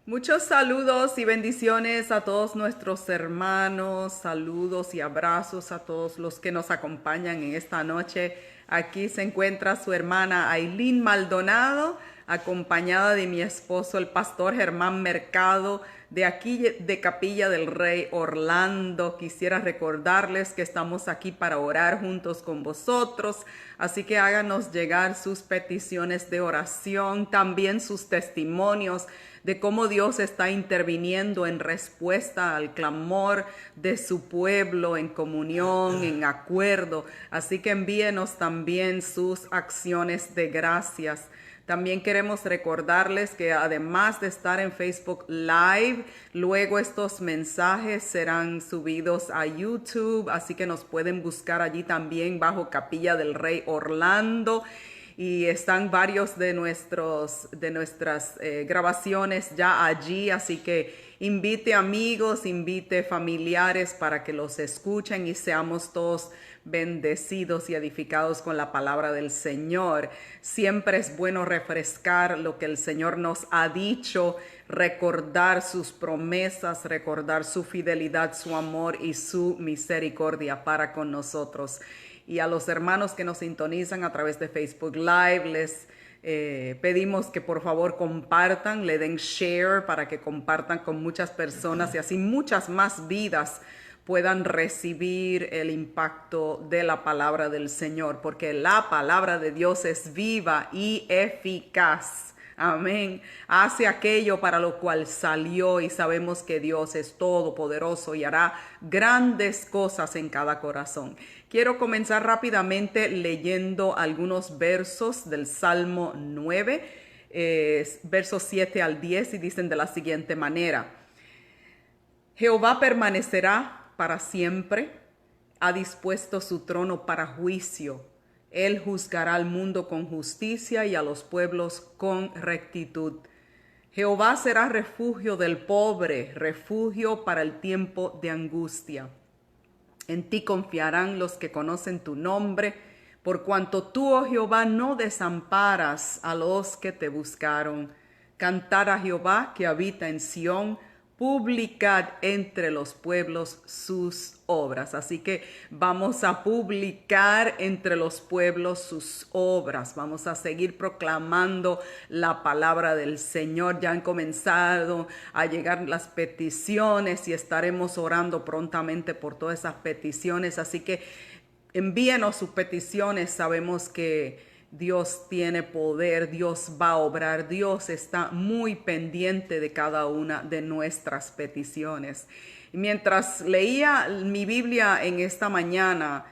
Muchos saludos y bendiciones a todos nuestros hermanos, saludos y abrazos a todos los que nos acompañan en esta noche. Aquí se encuentra su hermana Ailín Maldonado, acompañada de mi esposo, el pastor Germán Mercado, de aquí de Capilla del Rey, Orlando. Quisiera recordarles que estamos aquí para orar juntos con vosotros, así que háganos llegar sus peticiones de oración, también sus testimonios de cómo Dios está interviniendo en respuesta al clamor de su pueblo, en comunión, en acuerdo. Así que envíenos también sus acciones de gracias. También queremos recordarles que además de estar en Facebook Live, luego estos mensajes serán subidos a YouTube, así que nos pueden buscar allí también bajo Capilla del Rey Orlando. Y están varios de nuestras grabaciones ya allí, así que invite amigos, invite familiares para que los escuchen y seamos todos bendecidos y edificados con la palabra del Señor. Siempre es bueno refrescar lo que el Señor nos ha dicho, recordar sus promesas, recordar su fidelidad, su amor y su misericordia para con nosotros. Y a los hermanos que nos sintonizan a través de Facebook Live, les pedimos que por favor compartan, le den share para que compartan con muchas personas y así muchas más vidas puedan recibir el impacto de la palabra del Señor, porque la palabra de Dios es viva y eficaz. Amén. Hace aquello para lo cual salió y sabemos que Dios es todopoderoso y hará grandes cosas en cada corazón. Quiero comenzar rápidamente leyendo algunos versos del Salmo 9, versos 7 al 10, y dicen de la siguiente manera: Jehová permanecerá para siempre, ha dispuesto su trono para juicio. Él juzgará al mundo con justicia y a los pueblos con rectitud. Jehová será refugio del pobre, refugio para el tiempo de angustia. En ti confiarán los que conocen tu nombre, por cuanto tú, oh Jehová, no desamparas a los que te buscaron. Cantar a Jehová que habita en Sión, publicad entre los pueblos sus obras. Así que vamos a publicar entre los pueblos sus obras. Vamos a seguir proclamando la palabra del Señor. Ya han comenzado a llegar las peticiones y estaremos orando prontamente por todas esas peticiones. Así que envíenos sus peticiones. Sabemos que Dios tiene poder, Dios va a obrar, Dios está muy pendiente de cada una de nuestras peticiones. Y mientras leía mi Biblia en esta mañana,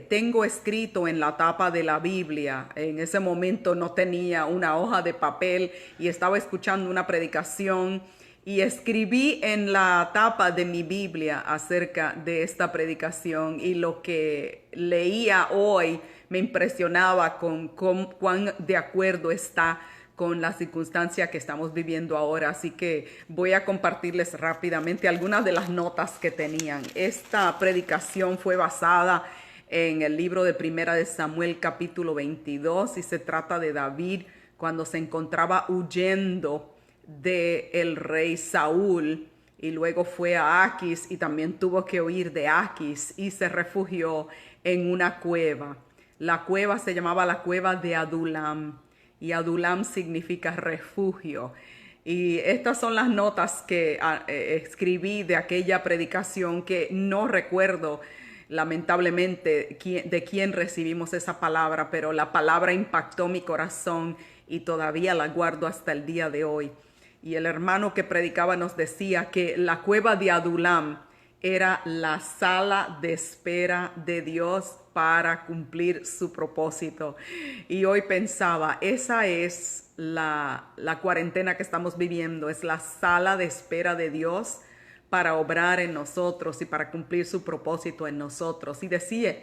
tengo escrito en la tapa de la Biblia, en ese momento no tenía una hoja de papel y estaba escuchando una predicación, y escribí en la tapa de mi Biblia acerca de esta predicación, y lo que leía hoy me impresionaba con cuán de acuerdo está con la circunstancia que estamos viviendo ahora. Así que voy a compartirles rápidamente algunas de las notas que tenían. Esta predicación fue basada en el libro de Primera de Samuel capítulo 22 y se trata de David cuando se encontraba huyendo del rey Saúl y luego fue a Aquis y también tuvo que huir de Aquis y se refugió en una cueva. La cueva se llamaba la cueva de Adulam y Adulam significa refugio. Y estas son las notas que escribí de aquella predicación, que no recuerdo lamentablemente de quién recibimos esa palabra, pero la palabra impactó mi corazón y todavía la guardo hasta el día de hoy. Y el hermano que predicaba nos decía que la cueva de Adulam era la sala de espera de Dios para cumplir su propósito. Y hoy pensaba, esa es la cuarentena que estamos viviendo, es la sala de espera de Dios para obrar en nosotros y para cumplir su propósito en nosotros. Y decía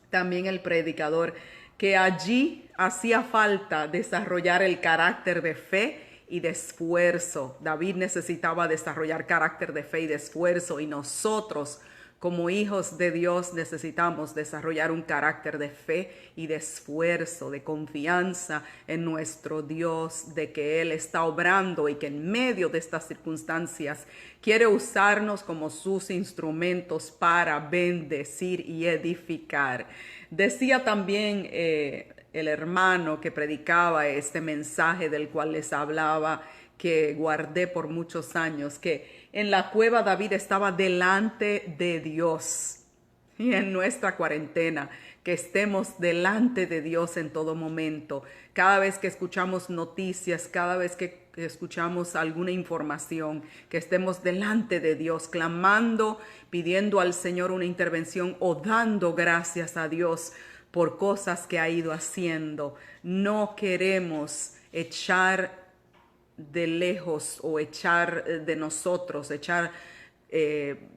también el predicador que allí hacía falta desarrollar el carácter de fe y de esfuerzo. David necesitaba desarrollar carácter de fe y de esfuerzo, y nosotros Como hijos de Dios necesitamos desarrollar un carácter de fe y de esfuerzo, de confianza en nuestro Dios, de que Él está obrando y que en medio de estas circunstancias quiere usarnos como sus instrumentos para bendecir y edificar. Decía también el hermano que predicaba este mensaje del cual les hablaba, que guardé por muchos años, que en la cueva David estaba delante de Dios. Y en nuestra cuarentena, que estemos delante de Dios en todo momento. Cada vez que escuchamos noticias, cada vez que escuchamos alguna información, que estemos delante de Dios, clamando, pidiendo al Señor una intervención o dando gracias a Dios por cosas que ha ido haciendo. No queremos echar de lejos o echar de nosotros,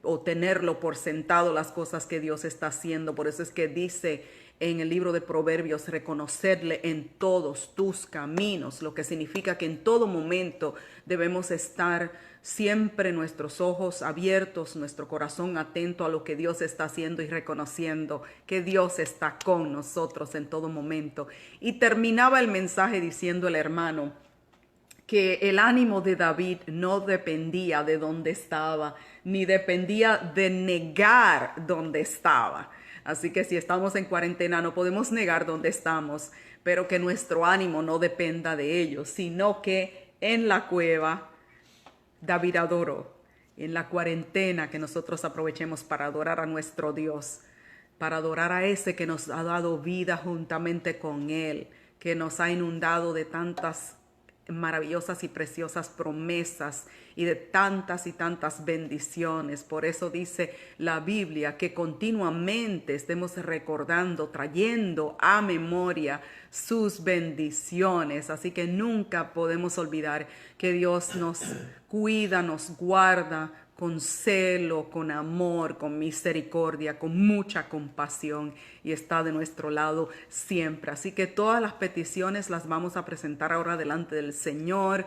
o tenerlo por sentado las cosas que Dios está haciendo. Por eso es que dice en el libro de Proverbios, reconocerle en todos tus caminos, lo que significa que en todo momento debemos estar siempre nuestros ojos abiertos, nuestro corazón atento a lo que Dios está haciendo y reconociendo que Dios está con nosotros en todo momento. Y terminaba el mensaje diciendo el hermano que el ánimo de David no dependía de dónde estaba, ni dependía de negar dónde estaba. Así que si estamos en cuarentena no podemos negar dónde estamos, pero que nuestro ánimo no dependa de ello, sino que en la cueva David adoró. En la cuarentena que nosotros aprovechemos para adorar a nuestro Dios, para adorar a ese que nos ha dado vida juntamente con Él, que nos ha inundado de tantas maravillosas y preciosas promesas y de tantas y tantas bendiciones. Por eso dice la Biblia que continuamente estemos recordando, trayendo a memoria sus bendiciones. Así que nunca podemos olvidar que Dios nos cuida, nos guarda con celo, con amor, con misericordia, con mucha compasión, y está de nuestro lado siempre. Así que todas las peticiones las vamos a presentar ahora delante del Señor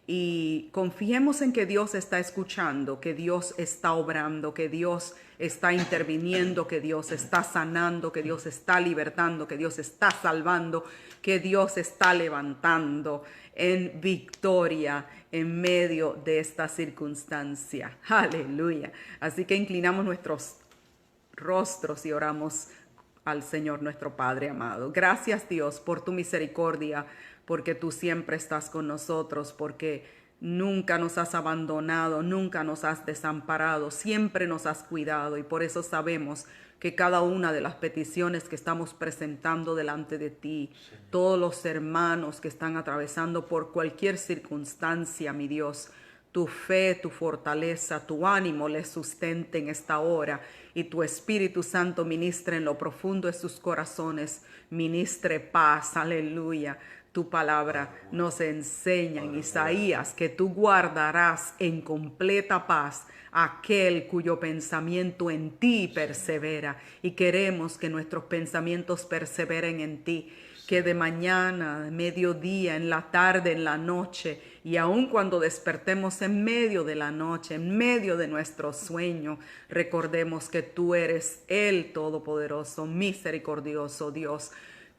y confiemos en que Dios está escuchando, que Dios está obrando, que Dios está interviniendo, que Dios está sanando, que Dios está libertando, que Dios está salvando, que Dios está levantando en victoria en medio de esta circunstancia. Aleluya. Así que inclinamos nuestros rostros y oramos al Señor nuestro Padre amado. Gracias, Dios, por tu misericordia, porque tú siempre estás con nosotros, porque nunca nos has abandonado, nunca nos has desamparado, siempre nos has cuidado, y por eso sabemos que cada una de las peticiones que estamos presentando delante de ti, todos los hermanos que están atravesando por cualquier circunstancia, mi Dios, tu fe, tu fortaleza, tu ánimo les sustente en esta hora, y tu Espíritu Santo ministre en lo profundo de sus corazones, ministre paz, aleluya. Tu palabra nos enseña en Isaías que tú guardarás en completa paz aquel cuyo pensamiento en ti persevera, y queremos que nuestros pensamientos perseveren en ti, que de mañana, de mediodía, en la tarde, en la noche, y aun cuando despertemos en medio de la noche, en medio de nuestro sueño, recordemos que tú eres el Todopoderoso, misericordioso Dios,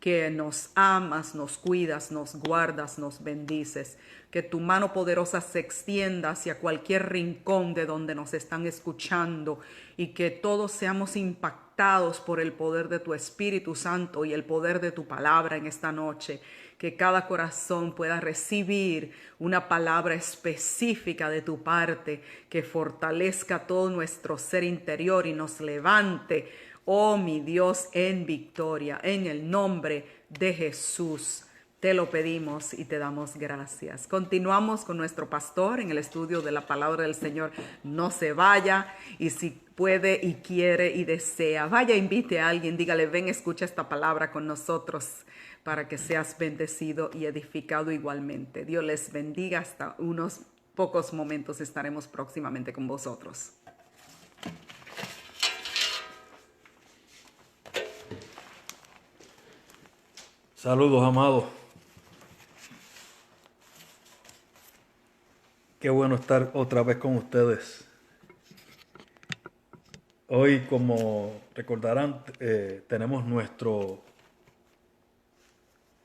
que nos amas, nos cuidas, nos guardas, nos bendices. Que tu mano poderosa se extienda hacia cualquier rincón de donde nos están escuchando, y que todos seamos impactados por el poder de tu Espíritu Santo y el poder de tu palabra en esta noche. Que cada corazón pueda recibir una palabra específica de tu parte, que fortalezca todo nuestro ser interior y nos levante, oh mi Dios, en victoria, en el nombre de Jesús. Te lo pedimos y te damos gracias. Continuamos con nuestro pastor en el estudio de la palabra del Señor. No se vaya, y si puede y quiere y desea, vaya, invite a alguien, dígale, ven, escucha esta palabra con nosotros, para que seas bendecido y edificado igualmente. Dios les bendiga. Hasta unos pocos momentos estaremos próximamente con vosotros. Saludos, amados. Qué bueno estar otra vez con ustedes. Hoy, como recordarán, tenemos nuestro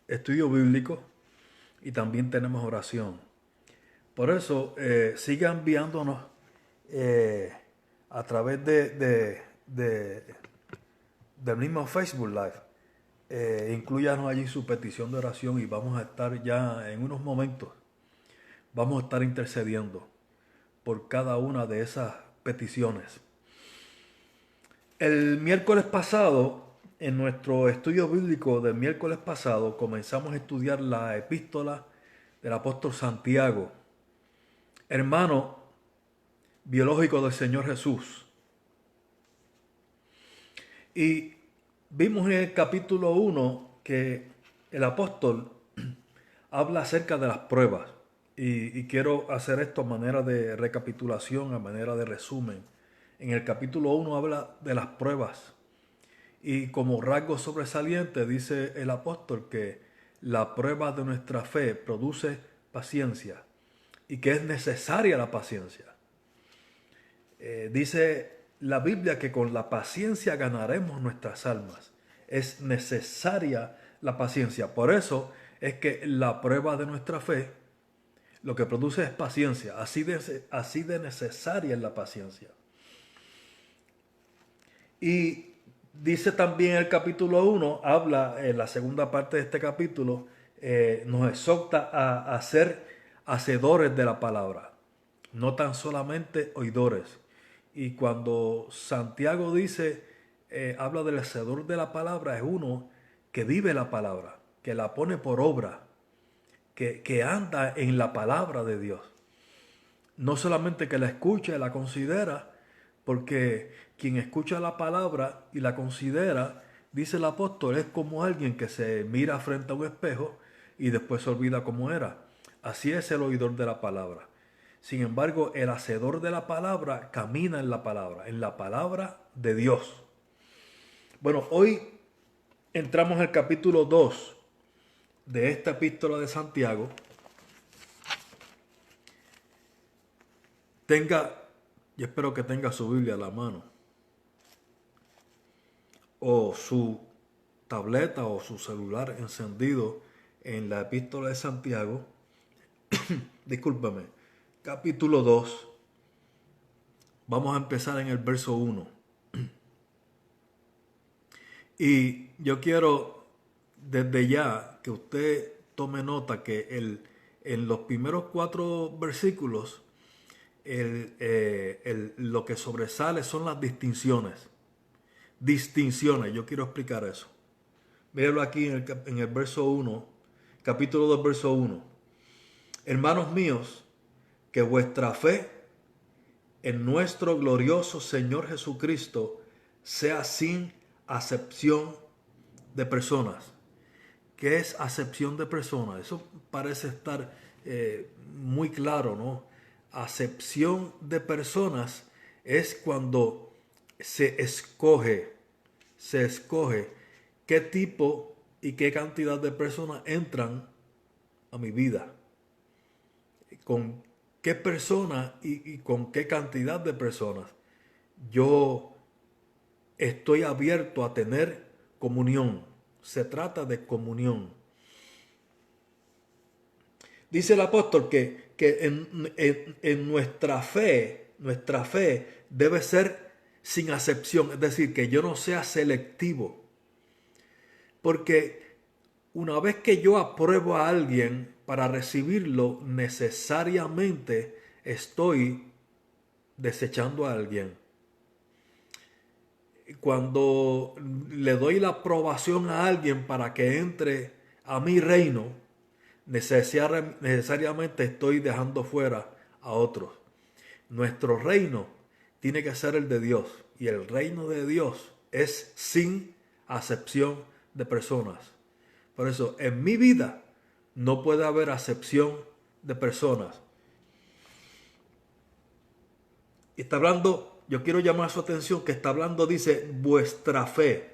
estudio bíblico y también tenemos oración. Por eso, siga enviándonos a través del mismo Facebook Live. Incluyanos allí su petición de oración y vamos a estar ya en unos momentos. Vamos a estar intercediendo por cada una de esas peticiones. El miércoles pasado, en nuestro estudio bíblico del miércoles pasado, comenzamos a estudiar la epístola del apóstol Santiago, hermano biológico del Señor Jesús. Y vimos en el capítulo 1 que el apóstol habla acerca de las pruebas. Y quiero hacer esto a manera de recapitulación, a manera de resumen. En el capítulo 1 habla de las pruebas. Y como rasgo sobresaliente dice el apóstol que la prueba de nuestra fe produce paciencia y que es necesaria la paciencia. Dice la Biblia que con la paciencia ganaremos nuestras almas. Es necesaria la paciencia. Por eso es que la prueba de nuestra fe lo que produce es paciencia. Así de necesaria es la paciencia. Y dice también el capítulo 1, habla en la segunda parte de este capítulo, nos exhorta a ser hacedores de la palabra, no tan solamente oidores. Y cuando Santiago dice, habla del hacedor de la palabra, es uno que vive la palabra, que la pone por obra, que anda en la palabra de Dios. No solamente que la escucha y la considera, porque quien escucha la palabra y la considera, dice el apóstol, es como alguien que se mira frente a un espejo y después se olvida cómo era. Así es el oidor de la palabra. Sin embargo, el hacedor de la palabra camina en la palabra de Dios. Bueno, hoy entramos en el capítulo 2 de esta epístola de Santiago. Y espero que tenga su Biblia a la mano, o su tableta o su celular encendido en la epístola de Santiago. Discúlpame, capítulo 2. Vamos a empezar en el verso 1. Y yo quiero desde ya que usted tome nota que en los primeros 4 versículos lo que sobresale son las distinciones. Yo quiero explicar eso. Mírenlo aquí en el verso 1, capítulo 2, verso 1. Hermanos míos, que vuestra fe en nuestro glorioso Señor Jesucristo sea sin acepción de personas. ¿Qué es acepción de personas? Eso parece estar muy claro, ¿no? Acepción de personas es cuando se escoge qué tipo y qué cantidad de personas entran a mi vida. Con qué personas y con qué cantidad de personas yo estoy abierto a tener comunión. Se trata de comunión. Dice el apóstol que en nuestra fe debe ser sin acepción, es decir, que yo no sea selectivo. Porque una vez que yo apruebo a alguien para recibirlo, necesariamente estoy desechando a alguien. Cuando le doy la aprobación a alguien para que entre a mi reino, necesariamente estoy dejando fuera a otros. Nuestro reino tiene que ser el de Dios, y el reino de Dios es sin acepción de personas. Por eso, en mi vida no puede haber acepción de personas. Y está hablando, yo quiero llamar su atención que está hablando, dice, vuestra fe.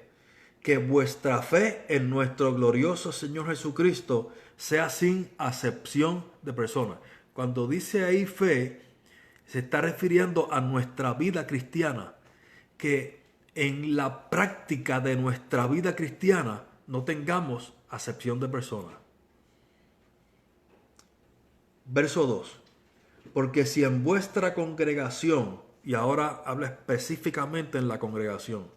Que vuestra fe en nuestro glorioso Señor Jesucristo sea sin acepción de personas. Cuando dice ahí fe, se está refiriendo a nuestra vida cristiana. que en la práctica de nuestra vida cristiana no tengamos acepción de personas. Verso 2. Porque si en vuestra congregación, y ahora habla específicamente en la congregación,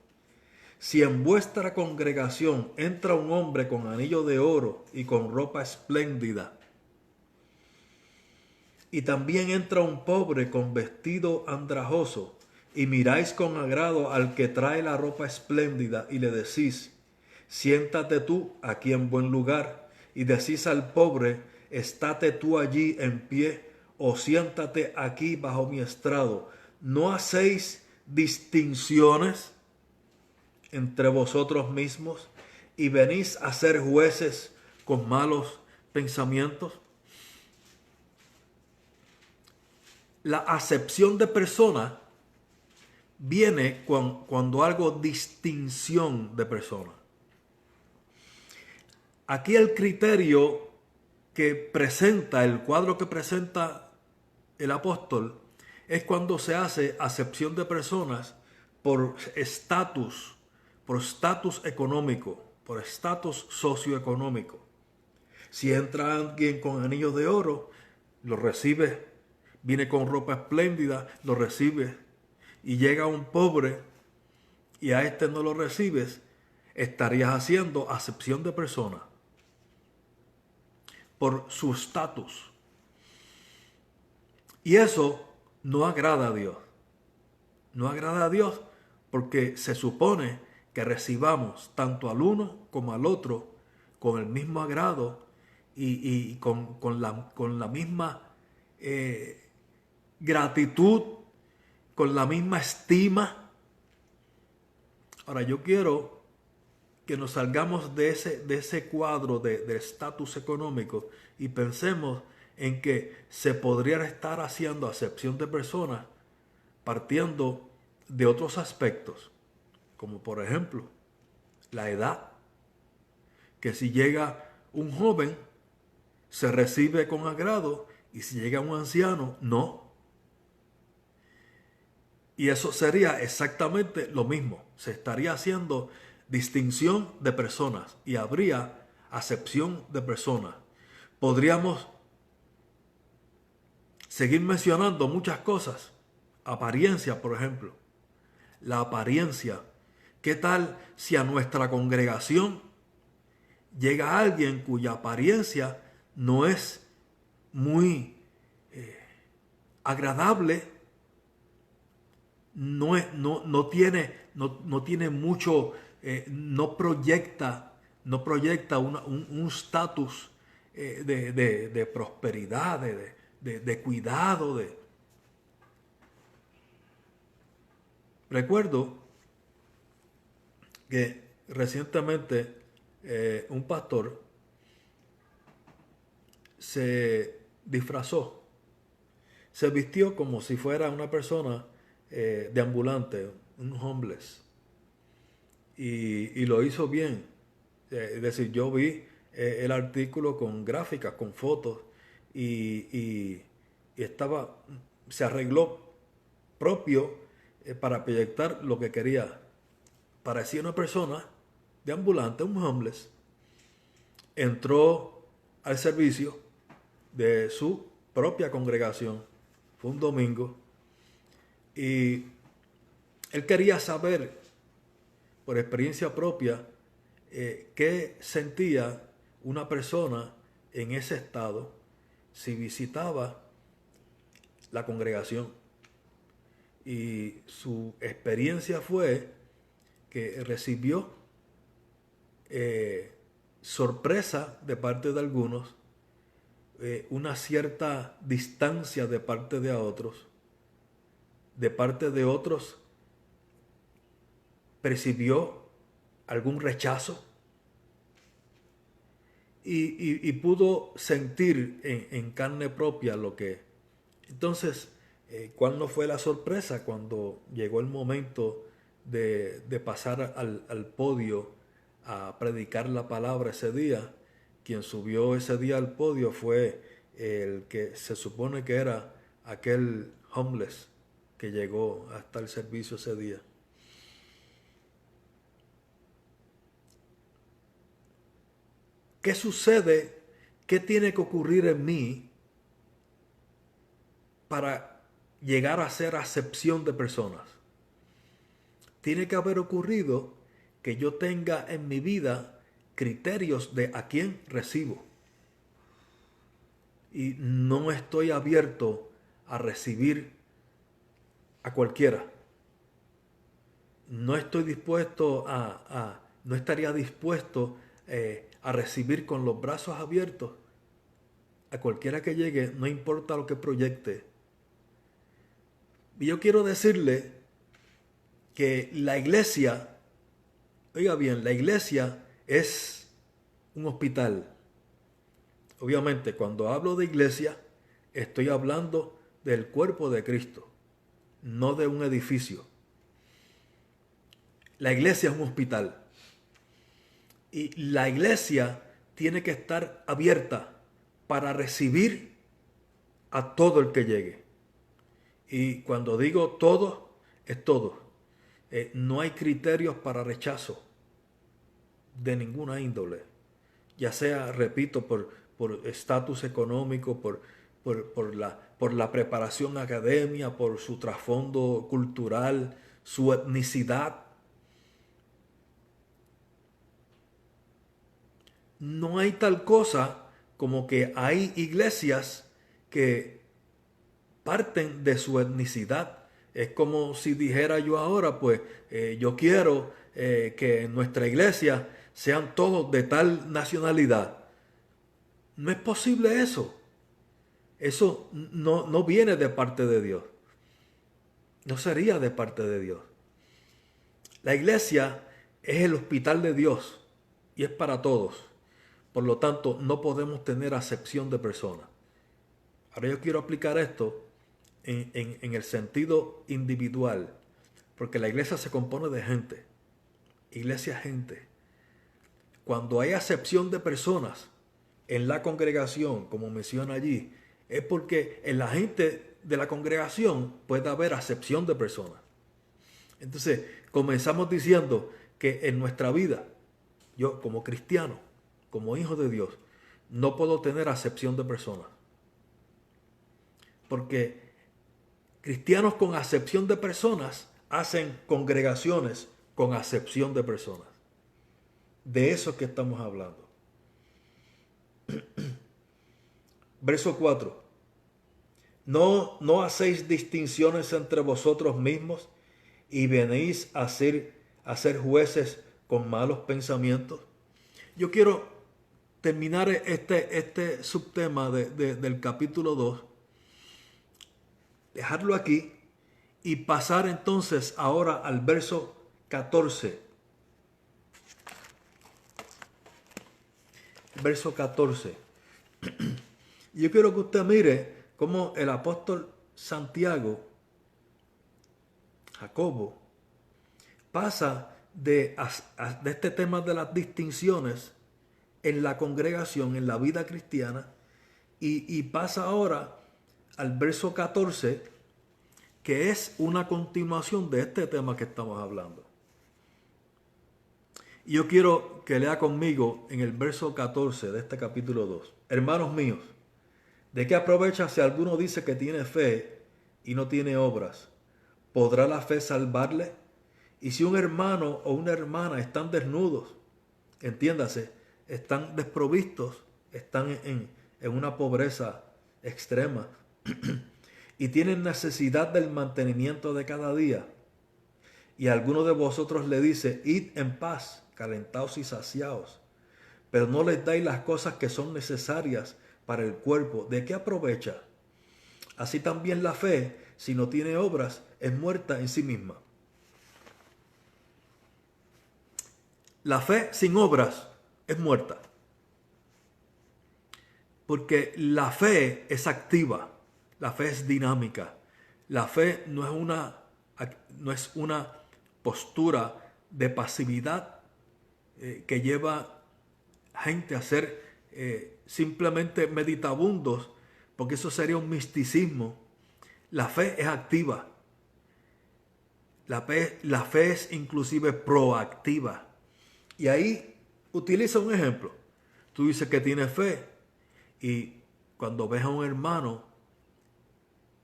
si en vuestra congregación entra un hombre con anillo de oro y con ropa espléndida, y también entra un pobre con vestido andrajoso, y miráis con agrado al que trae la ropa espléndida, y le decís, siéntate tú aquí en buen lugar, y decís al pobre, estate tú allí en pie, o siéntate aquí bajo mi estrado. ¿No hacéis distinciones entre vosotros mismos y venís a ser jueces con malos pensamientos? La acepción de persona viene cuando algo distinción de persona. Aquí el criterio que presenta, el cuadro que presenta el apóstol, es cuando se hace acepción de personas por estatus económico, por estatus socioeconómico. Si entra alguien con anillos de oro, lo recibe, viene con ropa espléndida, lo recibe, y llega un pobre y a este no lo recibes, estarías haciendo acepción de persona por su estatus. Y eso no agrada a Dios. No agrada a Dios porque se supone que recibamos tanto al uno como al otro con el mismo agrado y con la misma gratitud, con la misma estima. Ahora yo quiero que nos salgamos de ese cuadro de estatus económico y pensemos en que se podría estar haciendo acepción de personas partiendo de otros aspectos, como por ejemplo la edad, que si llega un joven se recibe con agrado y si llega un anciano no. Y eso sería exactamente lo mismo, se estaría haciendo distinción de personas y habría acepción de personas. Podríamos seguir mencionando muchas cosas. Apariencia, por ejemplo. La apariencia. ¿Qué tal si a nuestra congregación llega alguien cuya apariencia no es muy agradable? No tiene mucho, no proyecta un estatus de prosperidad, de cuidado. Recuerdo que recientemente un pastor se disfrazó, se vistió como si fuera una persona de ambulante, un homeless, y lo hizo bien. Es decir, yo vi el artículo con gráficas, con fotos, y se arregló propio para proyectar lo que quería. Parecía una persona de ambulante, un homeless. Entró al servicio de su propia congregación, fue un domingo, y él quería saber, por experiencia propia, qué sentía una persona en ese estado si visitaba la congregación. Y su experiencia fue que recibió sorpresa de parte de algunos, una cierta distancia de parte de otros, percibió algún rechazo y pudo sentir en carne propia lo que... Entonces, ¿cuál no fue la sorpresa cuando llegó el momento de pasar al podio a predicar la palabra ese día? Quien subió ese día al podio fue el que se supone que era aquel homeless que llegó hasta el servicio ese día. ¿Qué sucede? ¿Qué tiene que ocurrir en mí para llegar a ser acepción de personas? Tiene que haber ocurrido que yo tenga en mi vida criterios de a quién recibo. Y no estoy abierto a recibir a cualquiera. No estoy dispuesto no estaría dispuesto a recibir con los brazos abiertos a cualquiera que llegue, no importa lo que proyecte. Y yo quiero decirle que la iglesia, oiga bien, la iglesia es un hospital. Obviamente, cuando hablo de iglesia, estoy hablando del cuerpo de Cristo, no de un edificio. La iglesia es un hospital. Y la iglesia tiene que estar abierta para recibir a todo el que llegue. Y cuando digo todo, es todo. No hay criterios para rechazo de ninguna índole. Ya sea, repito, por estatus económico, por la preparación academia, por su trasfondo cultural, su etnicidad. No hay tal cosa como que hay iglesias que parten de su etnicidad. Es como si dijera yo ahora, pues yo quiero que en nuestra iglesia sean todos de tal nacionalidad. No es posible eso. Eso no viene de parte de Dios. No sería de parte de Dios. La iglesia es el hospital de Dios y es para todos. Por lo tanto, no podemos tener acepción de personas. Ahora yo quiero aplicar esto en el sentido individual, porque la iglesia se compone de gente. Iglesia es gente. Cuando hay acepción de personas en la congregación, como menciona allí, es porque en la gente de la congregación puede haber acepción de personas. Entonces, comenzamos diciendo que en nuestra vida, yo como cristiano, como hijo de Dios, no puedo tener acepción de personas. Porque cristianos con acepción de personas hacen congregaciones con acepción de personas. De eso que estamos hablando. Verso 4. No hacéis distinciones entre vosotros mismos y venís a ser jueces con malos pensamientos. Yo quiero terminar este subtema del capítulo 2, dejarlo aquí y pasar entonces ahora al verso 14. Verso 14. Yo quiero que usted mire cómo el apóstol Santiago, Jacobo, pasa de este tema de las distinciones en la congregación, en la vida cristiana, y pasa ahora al verso 14, que es una continuación de este tema que estamos hablando. Y yo quiero que lea conmigo en el verso 14 de este capítulo 2. Hermanos míos, ¿de qué aprovecha si alguno dice que tiene fe y no tiene obras? ¿Podrá la fe salvarle? Y si un hermano o una hermana están desnudos, entiéndase, están desprovistos, están en una pobreza extrema y tienen necesidad del mantenimiento de cada día, y alguno de vosotros le dice, id en paz, calentaos y saciaos, pero no les dais las cosas que son necesarias para el cuerpo, ¿de qué aprovecha? Así también la fe, si no tiene obras, es muerta en sí misma. La fe sin obras es muerta. Porque la fe es activa, la fe es dinámica. La fe no es una postura de pasividad que lleva gente a ser simplemente meditabundos, porque eso sería un misticismo. La fe es activa. La fe es inclusive proactiva. Y ahí utiliza un ejemplo. Tú dices que tienes fe y cuando ves a un hermano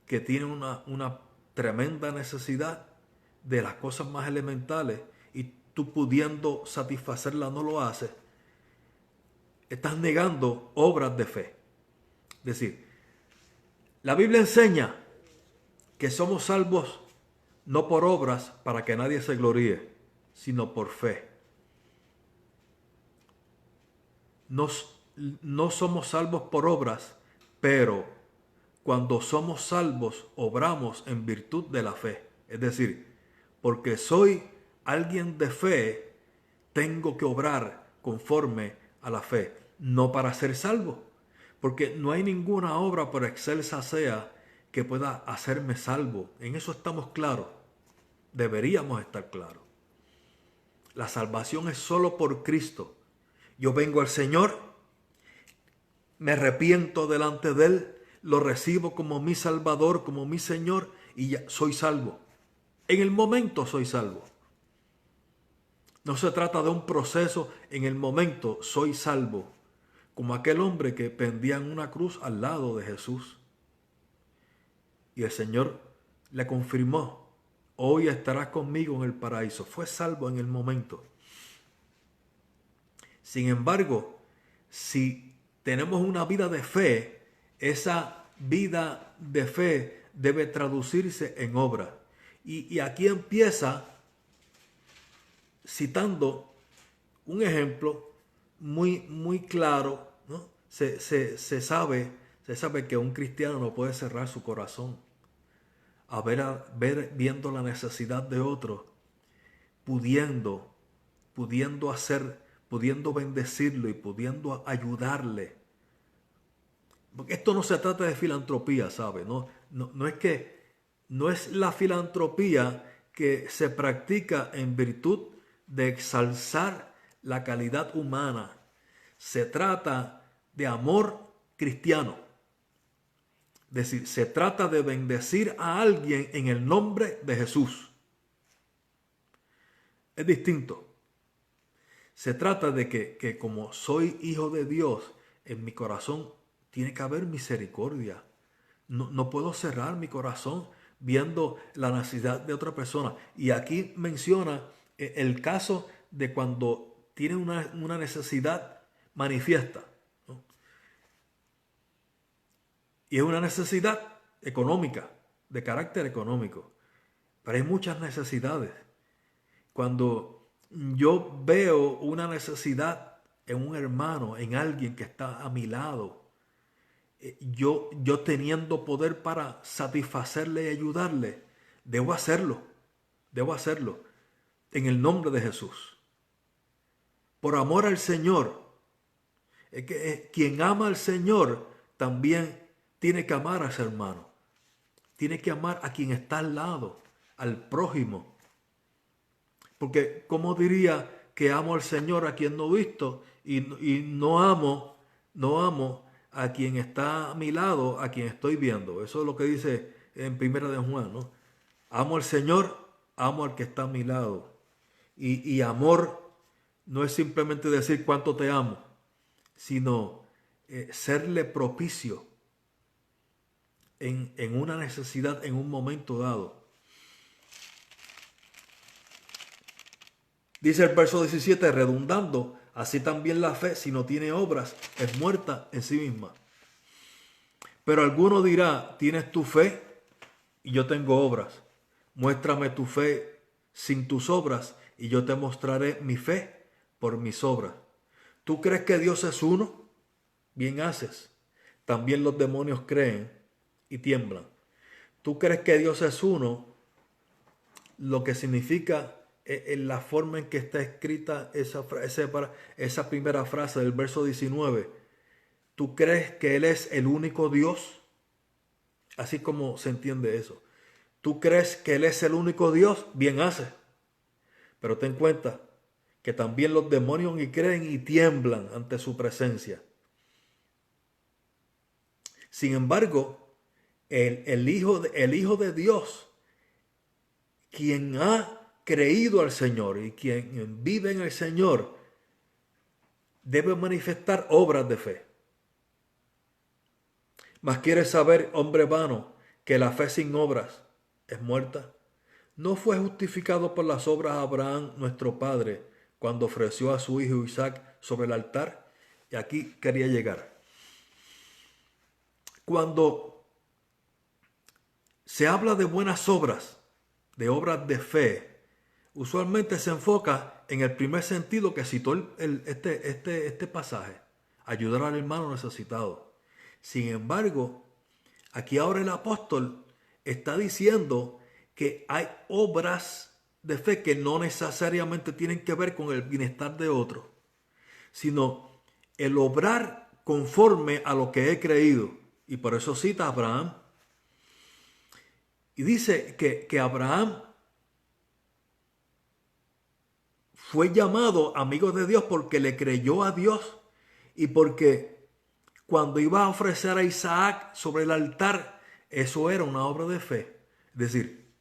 que tiene una tremenda necesidad de las cosas más elementales y tú pudiendo satisfacerla no lo haces, estás negando obras de fe. Es decir, la Biblia enseña que somos salvos no por obras para que nadie se gloríe, sino por fe. No somos salvos por obras, pero cuando somos salvos obramos en virtud de la fe. Es decir, porque soy alguien de fe, tengo que obrar conforme a la fe, no para ser salvo. Porque no hay ninguna obra, por excelsa sea, que pueda hacerme salvo. En eso estamos claros. Deberíamos estar claros. La salvación es solo por Cristo. Yo vengo al Señor, me arrepiento delante de Él, lo recibo como mi Salvador, como mi Señor, y ya soy salvo. En el momento soy salvo. No se trata de un proceso, en el momento soy salvo. Como aquel hombre que pendía en una cruz al lado de Jesús. Y el Señor le confirmó, hoy estarás conmigo en el paraíso. Fue salvo en el momento. Sin embargo, si tenemos una vida de fe, esa vida de fe debe traducirse en obra. Y aquí empieza citando un ejemplo muy claro, ¿no? Se sabe que un cristiano no puede cerrar su corazón a ver viendo la necesidad de otro, pudiendo bendecirlo y pudiendo ayudarle. Porque esto no se trata de filantropía, ¿sabe? No es la filantropía que se practica en virtud de exalzar la calidad humana. Se trata de amor cristiano. Es decir, se trata de bendecir a alguien en el nombre de Jesús. Es distinto. Se trata de que como soy hijo de Dios, en mi corazón tiene que haber misericordia. No puedo cerrar mi corazón viendo la necesidad de otra persona. Y aquí menciona el caso de cuando tiene una necesidad manifiesta, ¿no? Y es una necesidad económica, de carácter económico. Pero hay muchas necesidades. Cuando yo veo una necesidad en un hermano, en alguien que está a mi lado, yo teniendo poder para satisfacerle y ayudarle, debo hacerlo en el nombre de Jesús. Por amor al Señor. Es que quien ama al Señor también tiene que amar a ese hermano. Tiene que amar a quien está al lado, al prójimo. Porque ¿cómo diría que amo al Señor a quien no he visto y no amo a quien está a mi lado, a quien estoy viendo? Eso es lo que dice en Primera de Juan, ¿no? Amo al Señor, amo al que está a mi lado. Y amor no es simplemente decir cuánto te amo, sino serle propicio en una necesidad, en un momento dado. Dice el verso 17, redundando, así también la fe, si no tiene obras, es muerta en sí misma. Pero alguno dirá, tienes tu fe y yo tengo obras. Muéstrame tu fe sin tus obras y yo te mostraré mi fe por mis obras. ¿Tú crees que Dios es uno? Bien haces. También los demonios creen y tiemblan. ¿Tú crees que Dios es uno? Lo que significa en la forma en que está escrita esa primera frase del verso 19. ¿Tú crees que Él es el único Dios? Así como se entiende eso. ¿Tú crees que Él es el único Dios? Bien haces. Pero ten cuenta que también los demonios y creen y tiemblan ante su presencia. Sin embargo, el Hijo de Dios, quien ha creído al Señor y quien vive en el Señor, debe manifestar obras de fe. Mas quieres saber, hombre vano, que la fe sin obras es muerta. ¿No fue justificado por las obras Abraham, nuestro padre, cuando ofreció a su hijo Isaac sobre el altar? Y aquí quería llegar. Cuando se habla de buenas obras, de obras de fe, usualmente se enfoca en el primer sentido que citó este pasaje, ayudar al hermano necesitado. Sin embargo, aquí ahora el apóstol está diciendo que hay obras de fe que no necesariamente tienen que ver con el bienestar de otro, sino el obrar conforme a lo que he creído. Y por eso cita a Abraham. Y dice que Abraham fue llamado amigo de Dios porque le creyó a Dios y porque cuando iba a ofrecer a Isaac sobre el altar, eso era una obra de fe. Es decir,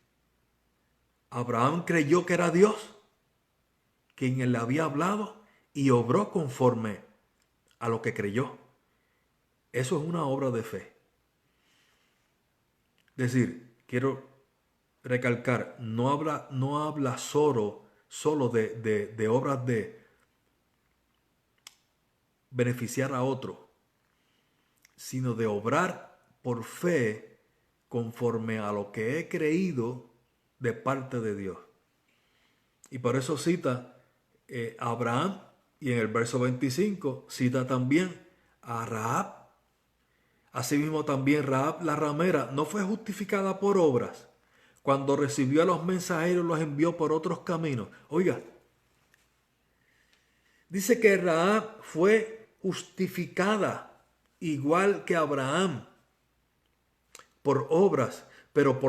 Abraham creyó que era Dios quien le había hablado y obró conforme a lo que creyó. Eso es una obra de fe. Es decir, quiero recalcar, no habla solo de obras de beneficiar a otro, sino de obrar por fe conforme a lo que he creído de parte de Dios. Y por eso cita a Abraham, y en el verso 25 cita también a Rahab. Asimismo también Rahab la ramera no fue justificada por obras. Cuando recibió a los mensajeros los envió por otros caminos. Oiga, dice que Rahab fue justificada igual que Abraham por obras, pero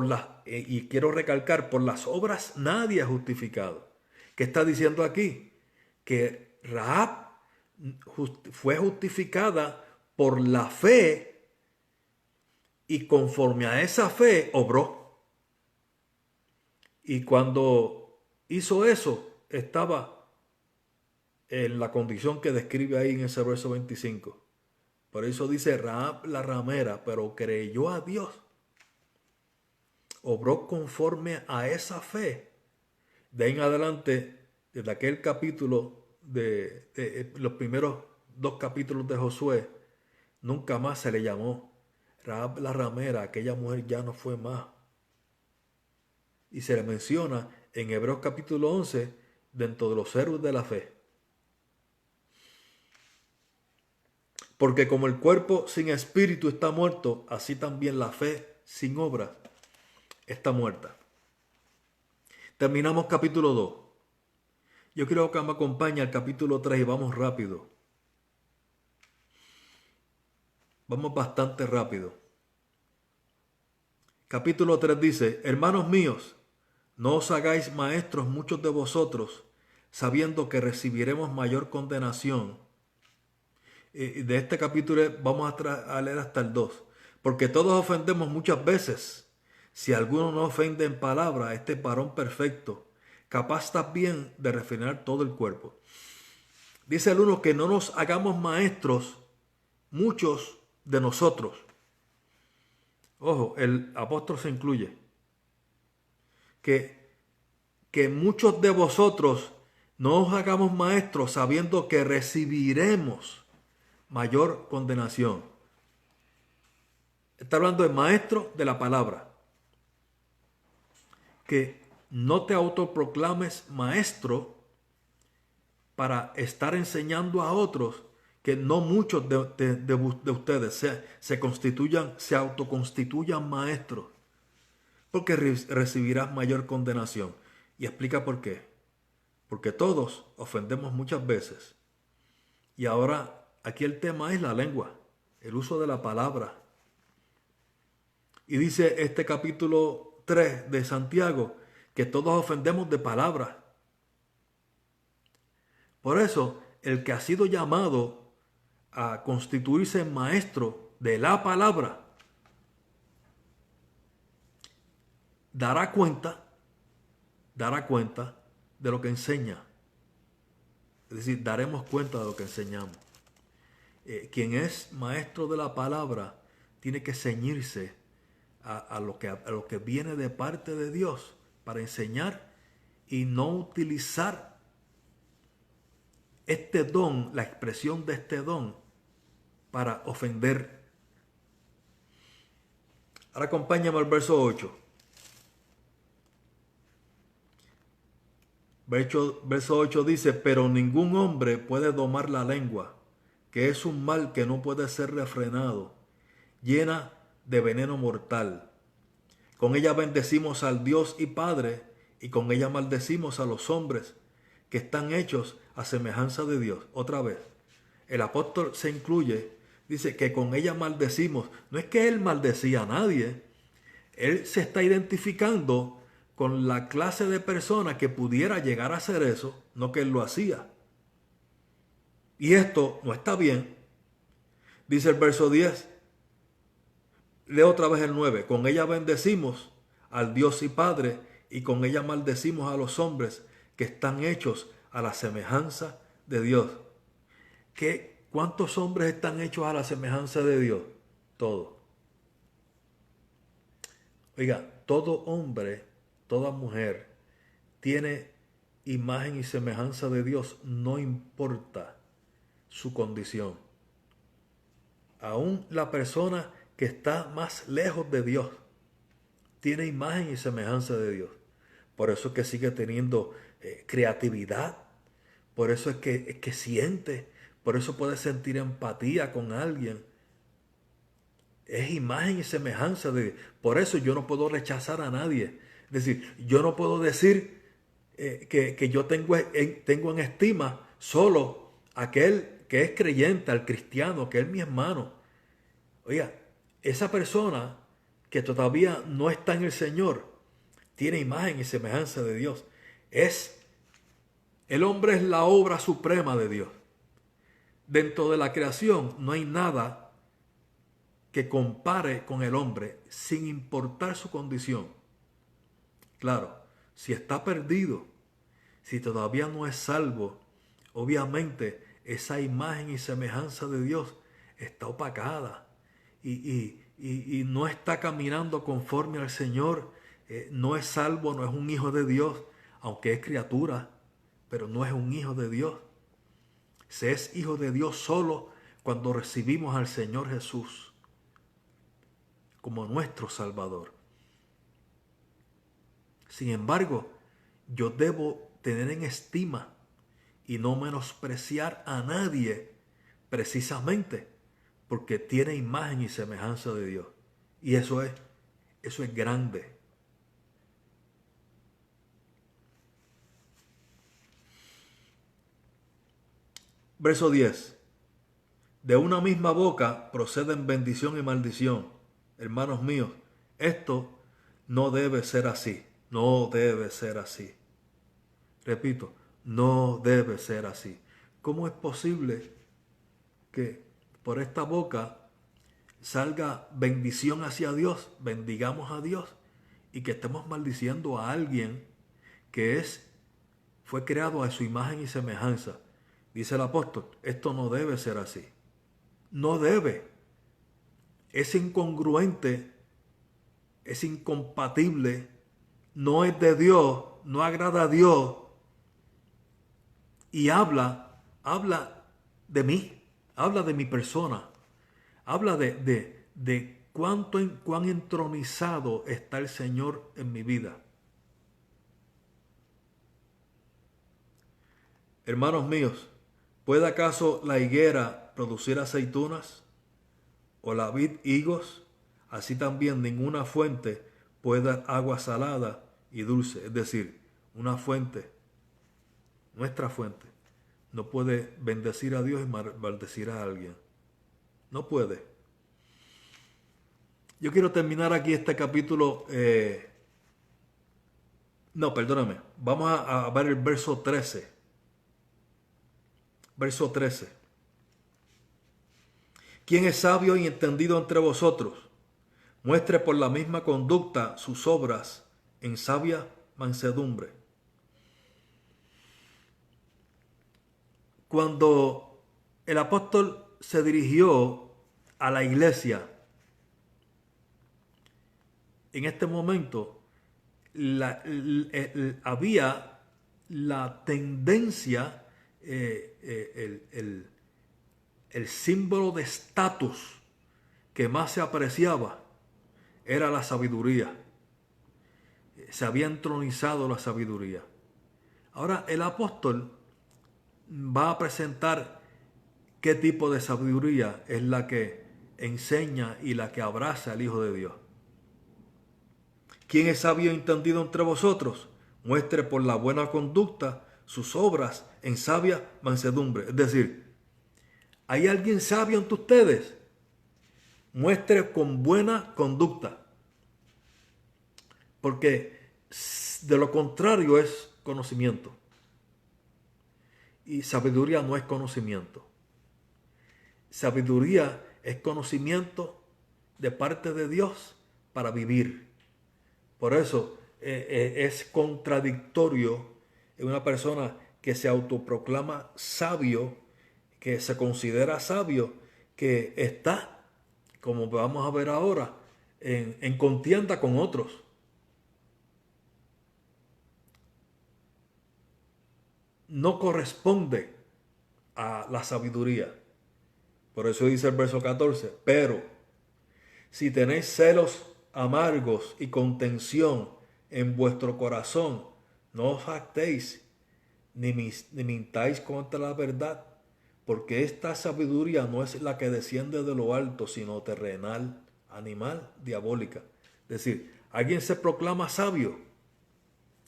y quiero recalcar, por las obras nadie es justificado. ¿Qué está diciendo aquí? Que Rahab fue justificada por la fe y conforme a esa fe obró. Y cuando hizo eso, estaba en la condición que describe ahí en ese verso 25. Por eso dice Rahab la ramera, pero creyó a Dios. Obró conforme a esa fe. De ahí en adelante, desde aquel capítulo, de los primeros 2 capítulos de Josué, nunca más se le llamó Rahab la ramera. Aquella mujer ya no fue más. Y se le menciona en Hebreos capítulo 11 dentro de los héroes de la fe. Porque como el cuerpo sin espíritu está muerto, así también la fe sin obras está muerta. Terminamos capítulo 2. Yo quiero que me acompañe al capítulo 3 y vamos rápido. Vamos bastante rápido. Capítulo 3 dice: hermanos míos, no os hagáis maestros muchos de vosotros, sabiendo que recibiremos mayor condenación. De este capítulo vamos a leer hasta el 2. Porque todos ofendemos muchas veces. Si alguno no ofende en palabra, este es varón perfecto, capaz también de refinar todo el cuerpo. Dice el 1 que no nos hagamos maestros muchos de nosotros. Ojo, el apóstol se incluye. Que muchos de vosotros no os hagamos maestros sabiendo que recibiremos mayor condenación. Está hablando de maestro de la palabra. Que no te autoproclames maestro para estar enseñando a otros, que no muchos de ustedes se autoconstituyan maestros, porque recibirás mayor condenación. Y explica por qué. Porque todos ofendemos muchas veces. Y ahora aquí el tema es la lengua, el uso de la palabra. Y dice este capítulo 3 de Santiago que todos ofendemos de palabra. Por eso, el que ha sido llamado a constituirse maestro de la palabra, dará cuenta de lo que enseña. Es decir, daremos cuenta de lo que enseñamos. Quien es maestro de la palabra tiene que ceñirse a lo que viene de parte de Dios para enseñar y no utilizar este don, la expresión de este don, para ofender. Ahora acompáñame al verso 8. Verso 8 dice, pero ningún hombre puede domar la lengua, que es un mal que no puede ser refrenado, llena de veneno mortal. Con ella bendecimos al Dios y Padre, y con ella maldecimos a los hombres que están hechos a semejanza de Dios. Otra vez, el apóstol se incluye, dice que con ella maldecimos. No es que él maldecía a nadie, él se está identificando con la clase de persona que pudiera llegar a hacer eso, no que él lo hacía. Y esto no está bien. Dice el verso 10, leo otra vez el 9, con ella bendecimos al Dios y Padre, y con ella maldecimos a los hombres que están hechos a la semejanza de Dios. ¿Cuántos hombres están hechos a la semejanza de Dios? Todos. Oiga, todo hombre, toda mujer tiene imagen y semejanza de Dios, no importa su condición. Aún la persona que está más lejos de Dios tiene imagen y semejanza de Dios. Por eso es que sigue teniendo creatividad, por eso es que siente, por eso puede sentir empatía con alguien. Es imagen y semejanza de Dios. Por eso yo no puedo rechazar a nadie. Es decir, yo no puedo decir que yo tengo en estima solo aquel que es creyente, al cristiano, que es mi hermano. Oiga, esa persona que todavía no está en el Señor tiene imagen y semejanza de Dios. El hombre es la obra suprema de Dios. Dentro de la creación no hay nada que compare con el hombre sin importar su condición. Claro, si está perdido, si todavía no es salvo, obviamente esa imagen y semejanza de Dios está opacada y no está caminando conforme al Señor, no es salvo, no es un hijo de Dios, aunque es criatura, pero no es un hijo de Dios. Se es hijo de Dios solo cuando recibimos al Señor Jesús como nuestro Salvador. Sin embargo, yo debo tener en estima y no menospreciar a nadie precisamente porque tiene imagen y semejanza de Dios. Y eso es grande. Verso 10. De una misma boca proceden bendición y maldición. Hermanos míos, esto no debe ser así. No debe ser así. Repito, no debe ser así. ¿Cómo es posible que por esta boca salga bendición hacia Dios, bendigamos a Dios, y que estemos maldiciendo a alguien que fue creado a su imagen y semejanza? Dice el apóstol, esto no debe ser así. No debe. Es incongruente, es incompatible, no es de Dios, no agrada a Dios. Y habla de mí, habla de mi persona, habla de cuán entronizado está el Señor en mi vida. Hermanos míos, ¿puede acaso la higuera producir aceitunas o la vid higos? Así también ninguna fuente puede dar agua salada y dulce. Es decir, una fuente, nuestra fuente, no puede bendecir a Dios y maldecir a alguien. No puede. Yo quiero terminar aquí este capítulo. Perdóname. Vamos a ver el verso 13. Verso 13. ¿Quién es sabio y entendido entre vosotros? Muestre por la misma conducta sus obras en sabia mansedumbre. cuando el apóstol se dirigió a la iglesia, en este momento había la tendencia, el símbolo de estatus que más se apreciaba era la sabiduría. Se había entronizado la sabiduría. Ahora el apóstol va a presentar qué tipo de sabiduría es la que enseña y la que abraza al Hijo de Dios. ¿Quién es sabio e entendido entre vosotros? Muestre por la buena conducta sus obras en sabia mansedumbre. Es decir, ¿hay alguien sabio entre ustedes? Muestre con buena conducta. Porque de lo contrario es conocimiento. Y sabiduría no es conocimiento. Sabiduría es conocimiento de parte de Dios para vivir. Por eso es contradictorio en una persona que se autoproclama sabio, que se considera sabio, que está, como vamos a ver ahora, en contienda con otros. No corresponde a la sabiduría. Por eso dice el verso 14, pero si tenéis celos amargos y contención en vuestro corazón, no os jactéis ni mintáis contra la verdad, porque esta sabiduría no es la que desciende de lo alto, sino terrenal, animal, diabólica. Es decir, alguien se proclama sabio.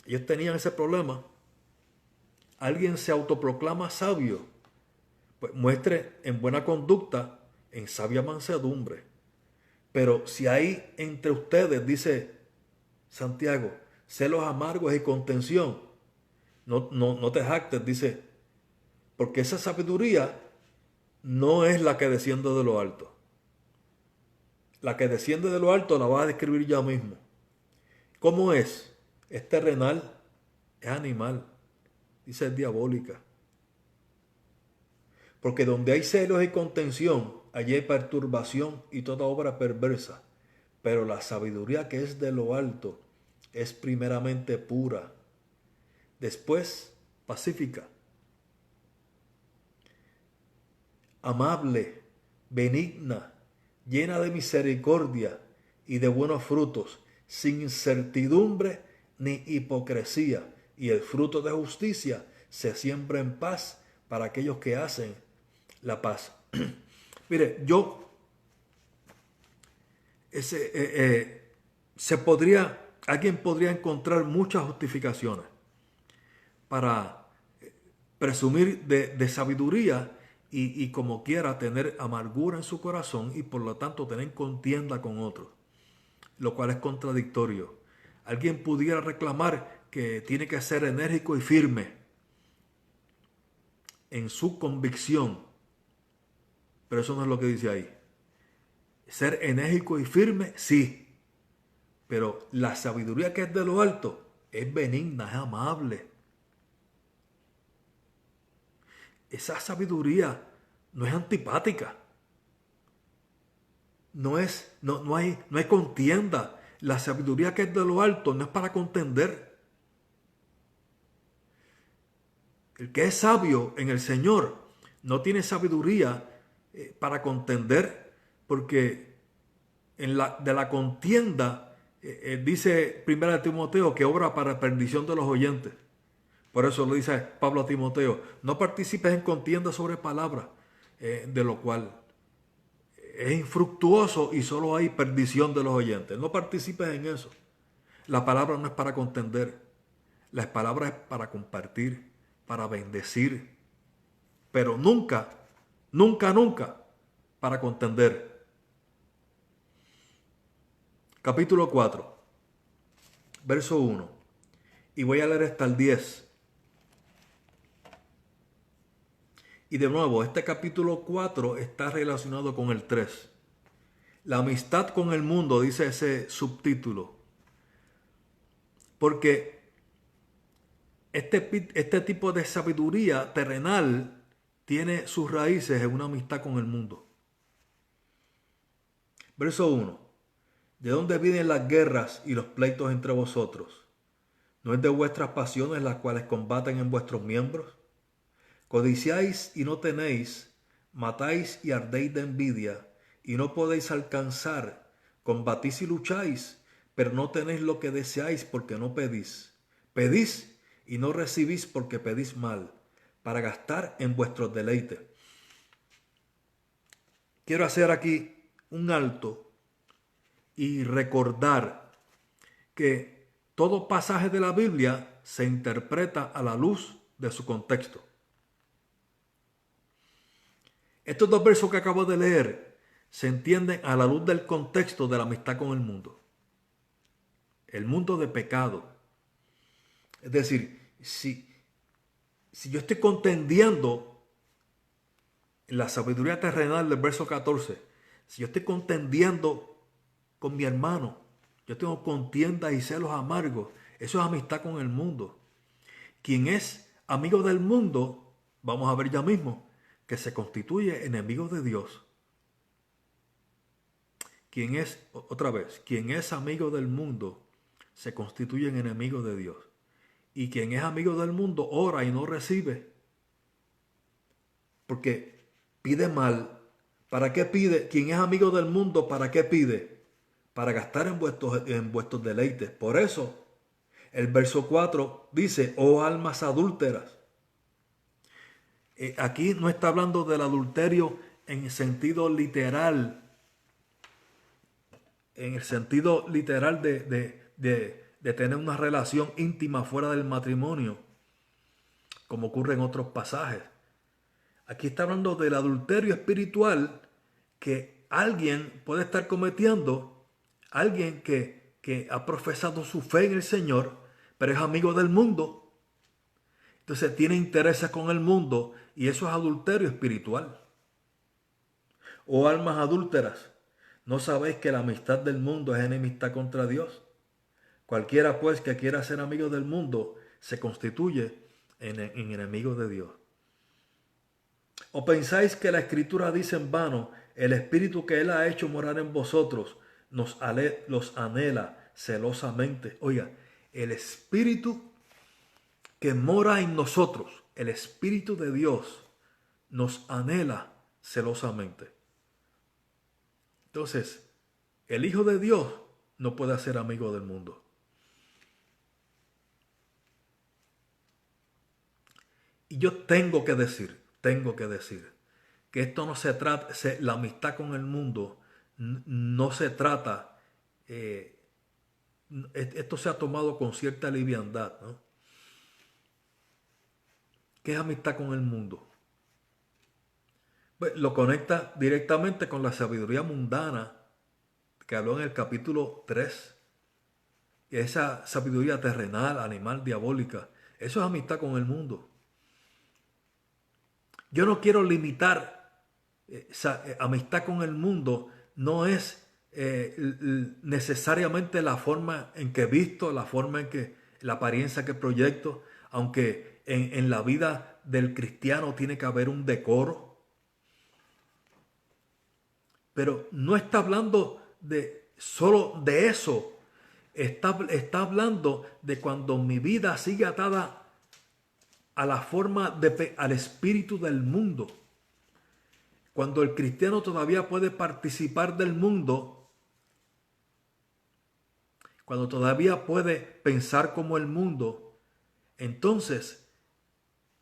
Ellos tenían ese problema. Alguien se autoproclama sabio, pues muestre en buena conducta, en sabia mansedumbre. Pero si hay entre ustedes, dice Santiago, celos amargos y contención, no te jactes, dice, porque esa sabiduría no es la que desciende de lo alto. La que desciende de lo alto la vas a describir ya mismo. ¿Cómo es? Es terrenal, es animal, dice es diabólica. Porque donde hay celos y contención, allí hay perturbación y toda obra perversa. Pero la sabiduría que es de lo alto es primeramente pura, después pacífica, amable, benigna, llena de misericordia y de buenos frutos, sin incertidumbre ni hipocresía. Y el fruto de justicia se siembra en paz para aquellos que hacen la paz. Mire, alguien podría encontrar muchas justificaciones para presumir de sabiduría y como quiera tener amargura en su corazón y por lo tanto tener contienda con otros, lo cual es contradictorio. Alguien pudiera reclamar que tiene que ser enérgico y firme en su convicción, pero eso no es lo que dice ahí. Ser enérgico y firme, sí, pero la sabiduría que es de lo alto es benigna, es amable. Esa sabiduría no es antipática. No hay contienda. La sabiduría que es de lo alto no es para contender. El que es sabio en el Señor no tiene sabiduría para contender, porque de la contienda dice 1 Timoteo que obra para perdición de los oyentes. Por eso lo dice Pablo a Timoteo, no participes en contienda sobre palabras, de lo cual es infructuoso y solo hay perdición de los oyentes. No participes en eso. La palabra no es para contender. La palabra es para compartir, para bendecir, pero nunca para contender. Capítulo 4, verso 1. Y voy a leer hasta el 10. Y de nuevo, este capítulo 4 está relacionado con el 3. La amistad con el mundo, dice ese subtítulo. Porque este tipo de sabiduría terrenal tiene sus raíces en una amistad con el mundo. Verso 1. ¿De dónde vienen las guerras y los pleitos entre vosotros? ¿No es de vuestras pasiones las cuales combaten en vuestros miembros? Codiciáis y no tenéis, matáis y ardéis de envidia, y no podéis alcanzar, combatís y lucháis, pero no tenéis lo que deseáis porque no pedís. Pedís y no recibís porque pedís mal, para gastar en vuestros deleites. Quiero hacer aquí un alto y recordar que todo pasaje de la Biblia se interpreta a la luz de su contexto. Estos dos versos que acabo de leer se entienden a la luz del contexto de la amistad con el mundo. El mundo de pecado. Es decir, si yo estoy contendiendo en la sabiduría terrenal del verso 14, si yo estoy contendiendo con mi hermano, yo tengo contiendas y celos amargos, eso es amistad con el mundo. Quien es amigo del mundo, vamos a ver ya mismo, que se constituye enemigo de Dios. Quien es amigo del mundo, se constituye en enemigo de Dios. Y quien es amigo del mundo, ora y no recibe. Porque pide mal. ¿Para qué pide? Quien es amigo del mundo, ¿para qué pide? Para gastar en vuestros deleites. Por eso, el verso 4 dice, oh almas adúlteras. Aquí no está hablando del adulterio en sentido literal, en el sentido literal de tener una relación íntima fuera del matrimonio, como ocurre en otros pasajes. Aquí está hablando del adulterio espiritual que alguien puede estar cometiendo, alguien que ha profesado su fe en el Señor, pero es amigo del mundo. Entonces tiene intereses con el mundo y eso es adulterio espiritual. Oh almas adúlteras, ¿no sabéis que la amistad del mundo es enemistad contra Dios? Cualquiera pues que quiera ser amigo del mundo se constituye en enemigo de Dios. ¿O pensáis que la Escritura dice en vano, el Espíritu que Él ha hecho morar en vosotros los anhela celosamente? Oiga, el Espíritu que mora en nosotros, el Espíritu de Dios, nos anhela celosamente. Entonces, el Hijo de Dios no puede ser amigo del mundo. Y yo tengo que decir que esto no se trata, la amistad con el mundo no se trata, esto se ha tomado con cierta liviandad, ¿no? ¿Qué es amistad con el mundo? Pues lo conecta directamente con la sabiduría mundana que habló en el capítulo 3. Y esa sabiduría terrenal, animal, diabólica, eso es amistad con el mundo. Yo no quiero limitar esa amistad con el mundo, no es necesariamente la forma en que visto, la forma en que, la apariencia que proyecto, aunque en la vida del cristiano tiene que haber un decoro. Pero no está hablando solo de eso. Está hablando de cuando mi vida sigue atada a la forma al espíritu del mundo. Cuando el cristiano todavía puede participar del mundo, cuando todavía puede pensar como el mundo, entonces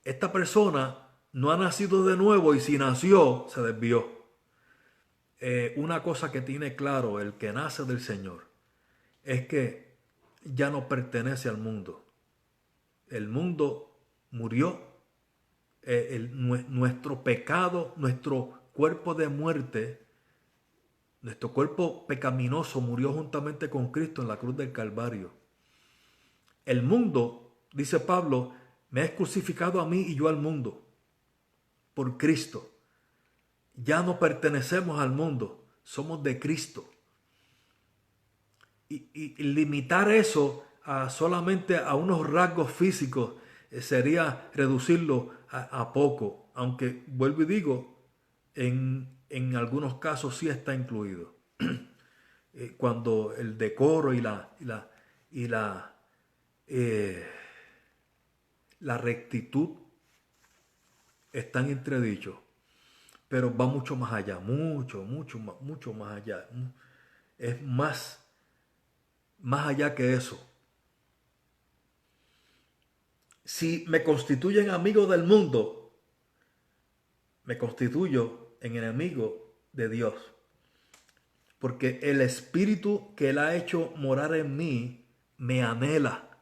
esta persona no ha nacido de nuevo y si nació, se desvió. Una cosa que tiene claro el que nace del Señor es que ya no pertenece al mundo. El mundo murió. Nuestro pecado, nuestro cuerpo de muerte, nuestro cuerpo pecaminoso murió juntamente con Cristo en la cruz del Calvario. El mundo, dice Pablo, me ha crucificado a mí y yo al mundo por Cristo. Ya no pertenecemos al mundo, somos de Cristo. Y limitar eso solamente a unos rasgos físicos sería reducirlo a poco. aunque vuelvo y digo, en algunos casos sí está incluido. Cuando el decoro y eh, la rectitud están entredichos, pero va mucho más allá, mucho más allá. Es más allá que eso. Si me constituyen amigo del mundo, me constituyo en enemigo de Dios. Porque el espíritu que Él ha hecho morar en mí me anhela,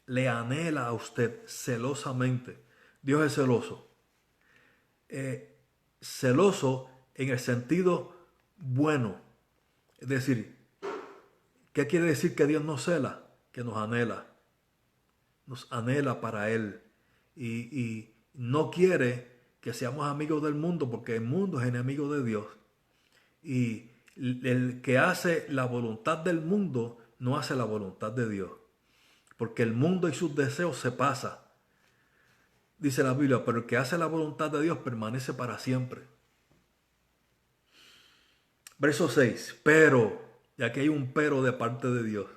le anhela a usted celosamente. Dios es celoso. Celoso en el sentido bueno. Es decir, ¿qué quiere decir que Dios nos cela? Que nos anhela. Nos anhela para Él. Y no quiere que seamos amigos del mundo, porque el mundo es enemigo de Dios. Y el que hace la voluntad del mundo no hace la voluntad de Dios. Porque el mundo y sus deseos se pasa. Dice la Biblia, pero el que hace la voluntad de Dios permanece para siempre. Verso 6. Pero, y aquí hay un pero de parte de Dios.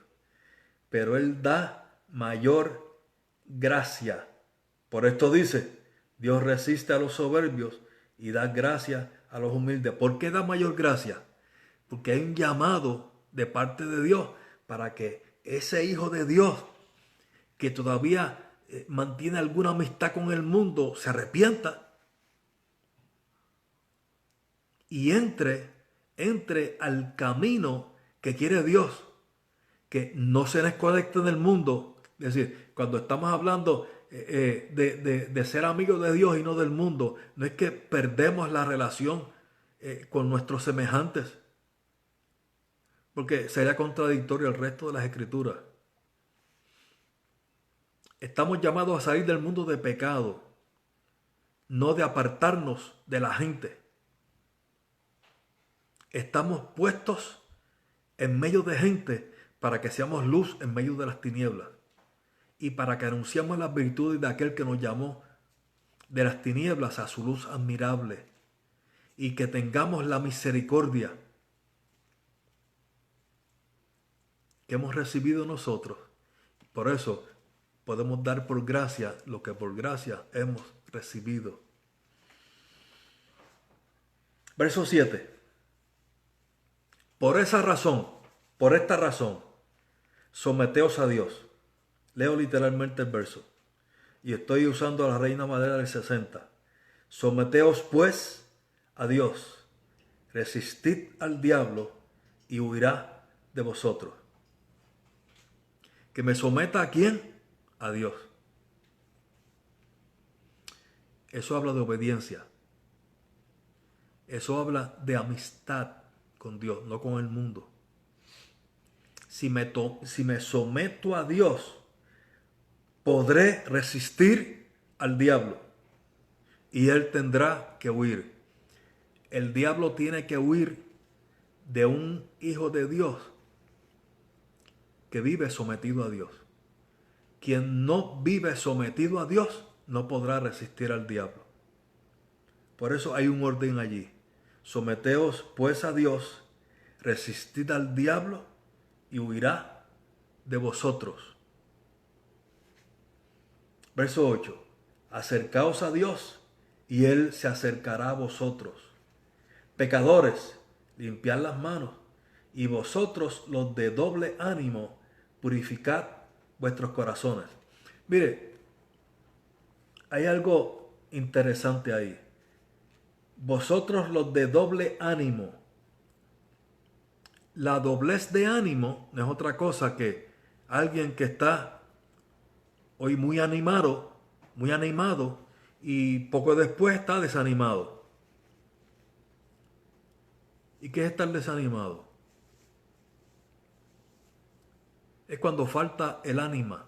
Pero Él da mayor gracia. Por esto dice, Dios resiste a los soberbios y da gracia a los humildes. ¿Por qué da mayor gracia? Porque hay un llamado de parte de Dios para que ese hijo de Dios que todavía mantiene alguna amistad con el mundo se arrepienta y entre al camino que quiere Dios, que no se desconecte del mundo. Es decir, cuando estamos hablando de ser amigos de Dios y no del mundo, no es que perdemos la relación con nuestros semejantes, porque sería contradictorio al resto de las escrituras. Estamos llamados a salir del mundo de pecado, no de apartarnos de la gente. Estamos puestos en medio de gente para que seamos luz en medio de las tinieblas y para que anunciemos las virtudes de aquel que nos llamó de las tinieblas a su luz admirable y que tengamos la misericordia que hemos recibido nosotros. Por eso podemos dar por gracia lo que por gracia hemos recibido. Verso 7. Por esta razón, someteos a Dios. Leo literalmente el verso. Y estoy usando la Reina Valera del 60. Someteos pues a Dios. Resistid al diablo y huirá de vosotros. ¿Que me someta a quién? A Dios. Eso habla de obediencia. Eso habla de amistad con Dios, no con el mundo. Si me someto a Dios, podré resistir al diablo y él tendrá que huir. El diablo tiene que huir de un hijo de Dios que vive sometido a Dios. Quien no vive sometido a Dios no podrá resistir al diablo. Por eso hay un orden allí. Someteos pues a Dios, resistid al diablo y huirá de vosotros. Verso 8. Acercaos a Dios y Él se acercará a vosotros. Pecadores, limpiad las manos, y vosotros los de doble ánimo, purificad vuestros corazones. Mire, hay algo interesante ahí. Vosotros los de doble ánimo. La doblez de ánimo no es otra cosa que alguien que está hoy muy animado y poco después está desanimado. ¿Y qué es estar desanimado? Es cuando falta el ánima,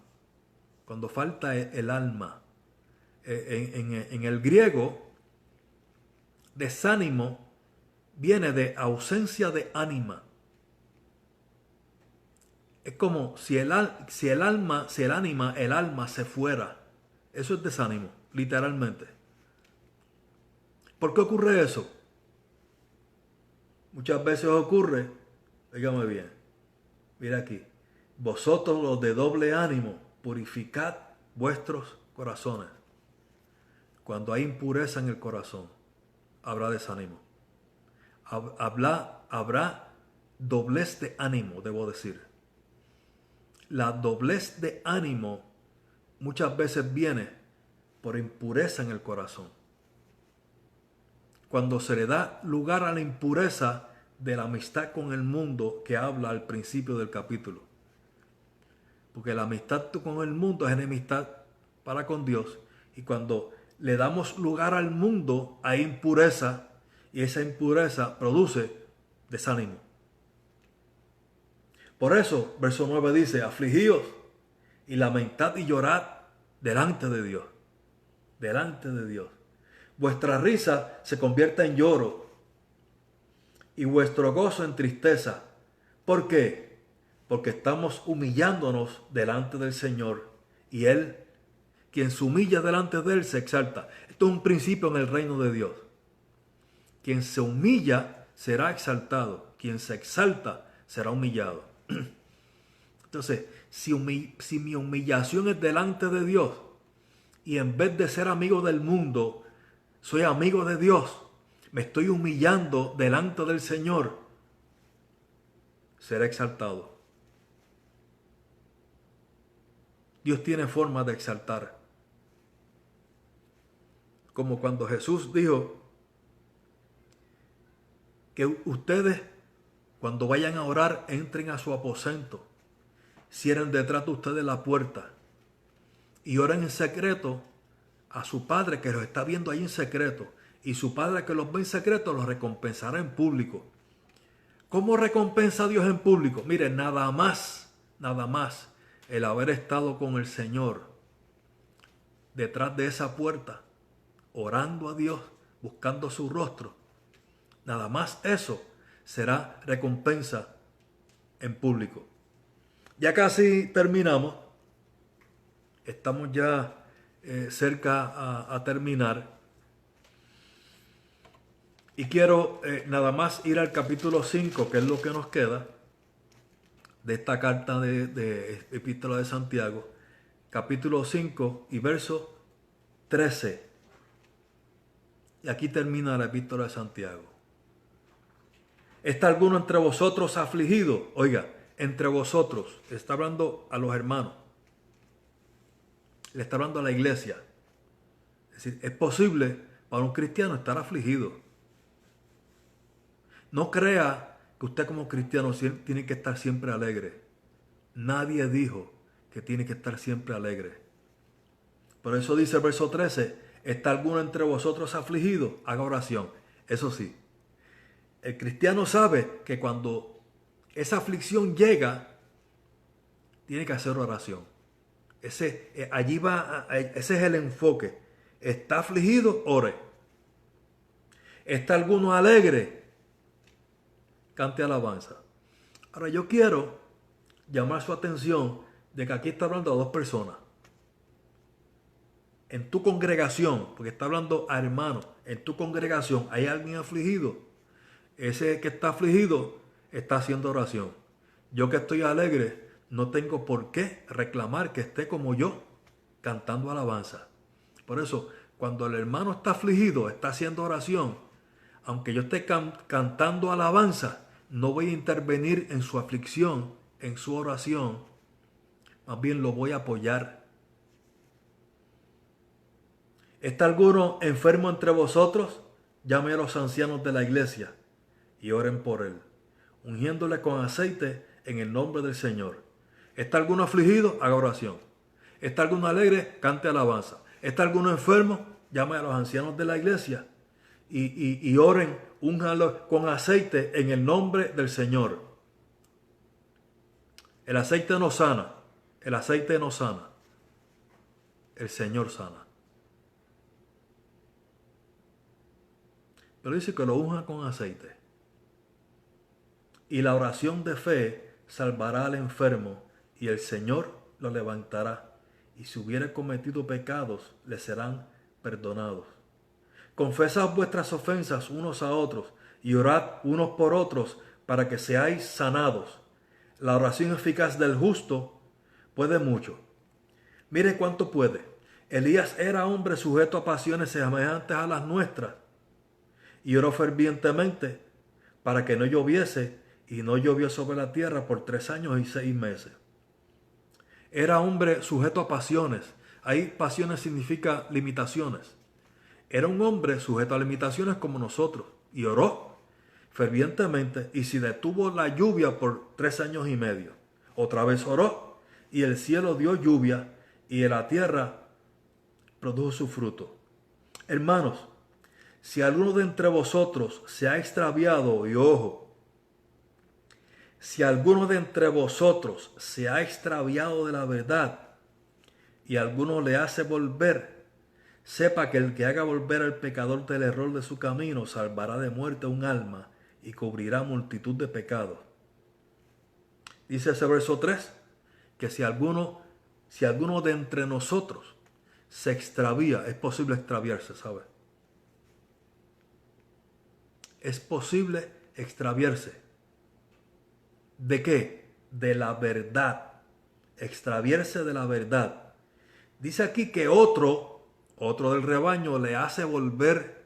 cuando falta el alma. En el griego, desánimo viene de ausencia de ánima. Es como si el alma se fuera. Eso es desánimo, literalmente. ¿Por qué ocurre eso? Muchas veces ocurre, dígame bien, mira aquí, vosotros los de doble ánimo, purificad vuestros corazones. Cuando hay impureza en el corazón, habrá desánimo. Habrá doblez de ánimo, debo decir. La doblez de ánimo muchas veces viene por impureza en el corazón. Cuando se le da lugar a la impureza de la amistad con el mundo que habla al principio del capítulo. Porque la amistad con el mundo es enemistad para con Dios. Y cuando le damos lugar al mundo, hay impureza. Y esa impureza produce desánimo. Por eso, verso 9 dice, afligíos y lamentad y llorad delante de Dios. Delante de Dios. Vuestra risa se convierta en lloro y vuestro gozo en tristeza. ¿Por qué? Porque estamos humillándonos delante del Señor y Él, quien se humilla delante de Él, se exalta. Esto es un principio en el reino de Dios. Quien se humilla será exaltado, quien se exalta será humillado. Entonces, si mi humillación es delante de Dios y en vez de ser amigo del mundo, soy amigo de Dios, me estoy humillando delante del Señor, será exaltado. Dios tiene forma de exaltar. Como cuando Jesús dijo que ustedes, cuando vayan a orar, entren a su aposento, cierren detrás de ustedes la puerta y oren en secreto a su Padre que los está viendo ahí en secreto. Y su Padre que los ve en secreto los recompensará en público. ¿Cómo recompensa a Dios en público? Mire, nada más el haber estado con el Señor detrás de esa puerta, orando a Dios, buscando su rostro. Nada más eso será recompensa en público. Ya casi terminamos. Estamos ya cerca a terminar. Y quiero nada más ir al capítulo 5, que es lo que nos queda de esta carta de Epístola de Santiago. Capítulo 5 y verso 13. Y aquí termina la Epístola de Santiago. ¿Está alguno entre vosotros afligido? Oiga, entre vosotros. Está hablando a los hermanos. Le está hablando a la iglesia. Es decir, es posible para un cristiano estar afligido. No crea que usted como cristiano tiene que estar siempre alegre. Nadie dijo que tiene que estar siempre alegre. Por eso dice el verso 13, ¿está alguno entre vosotros afligido? Haga oración. Eso sí, el cristiano sabe que cuando esa aflicción llega, tiene que hacer oración. Ese es el enfoque. ¿Está afligido? Ore. ¿Está alguno alegre? Cante alabanza. Ahora yo quiero llamar su atención de que aquí está hablando a dos personas. En tu congregación, porque está hablando a hermanos, en tu congregación hay alguien afligido. Ese que está afligido está haciendo oración. Yo que estoy alegre, no tengo por qué reclamar que esté como yo, cantando alabanza. Por eso, cuando el hermano está afligido, está haciendo oración, aunque yo esté cantando alabanza, no voy a intervenir en su aflicción, en su oración, más bien lo voy a apoyar. ¿Está alguno enfermo entre vosotros? Llame a los ancianos de la iglesia y oren por él, ungiéndole con aceite en el nombre del Señor. ¿Está alguno afligido? Haga oración. ¿Está alguno alegre? Cante alabanza. ¿Está alguno enfermo? Llame a los ancianos de la iglesia y oren, únjanlo con aceite en el nombre del Señor. El aceite no sana, el aceite no sana, el Señor sana. Pero dice que lo unjan con aceite. Y la oración de fe salvará al enfermo y el Señor lo levantará. Y si hubiere cometido pecados, le serán perdonados. Confesad vuestras ofensas unos a otros y orad unos por otros para que seáis sanados. La oración eficaz del justo puede mucho. Mire cuánto puede. Elías era hombre sujeto a pasiones semejantes a las nuestras y oró fervientemente para que no lloviese, y no llovió sobre la tierra por 3 años y 6 meses. Era hombre sujeto a pasiones. Ahí pasiones significa limitaciones. Era un hombre sujeto a limitaciones como nosotros y oró fervientemente, y se detuvo la lluvia por 3 años y medio. Otra vez oró y el cielo dio lluvia y la tierra produjo su fruto. Hermanos, si alguno de entre vosotros se ha extraviado, y ojo, si alguno de entre vosotros se ha extraviado de la verdad y alguno le hace volver, sepa que el que haga volver al pecador del error de su camino salvará de muerte un alma y cubrirá multitud de pecados. Dice ese verso 3, que si alguno de entre nosotros se extravía, es posible extraviarse, ¿sabe? Es posible extraviarse. ¿De qué? De la verdad. Extraviarse de la verdad. Dice aquí que otro del rebaño le hace volver.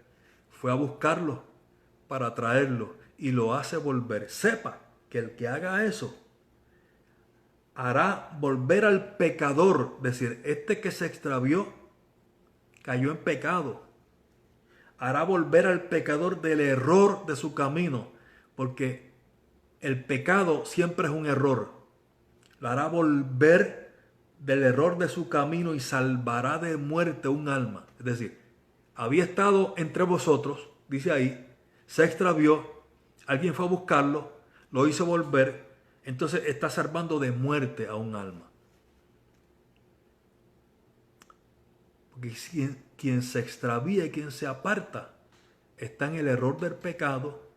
Fue a buscarlo para traerlo y lo hace volver. Sepa que el que haga eso hará volver al pecador. Es decir, este que se extravió cayó en pecado. Hará volver al pecador del error de su camino, porque el pecado siempre es un error. Lo hará volver del error de su camino y salvará de muerte un alma. Es decir, había estado entre vosotros, dice ahí, se extravió, alguien fue a buscarlo, lo hizo volver, entonces está salvando de muerte a un alma. Porque quien se extravía y quien se aparta está en el error del pecado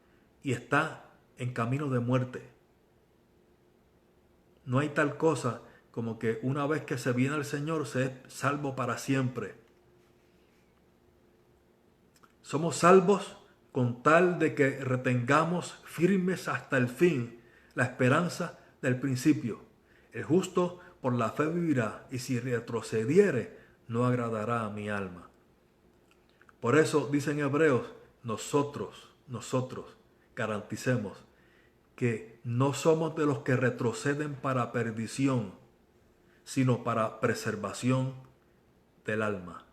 y está en camino de muerte. No hay tal cosa como que una vez que se viene al Señor se es salvo para siempre. Somos salvos con tal de que retengamos firmes hasta el fin la esperanza del principio. El justo por la fe vivirá, y si retrocediere no agradará a mi alma. Por eso dicen Hebreos, nosotros garanticemos que no somos de los que retroceden para perdición, sino para preservación del alma.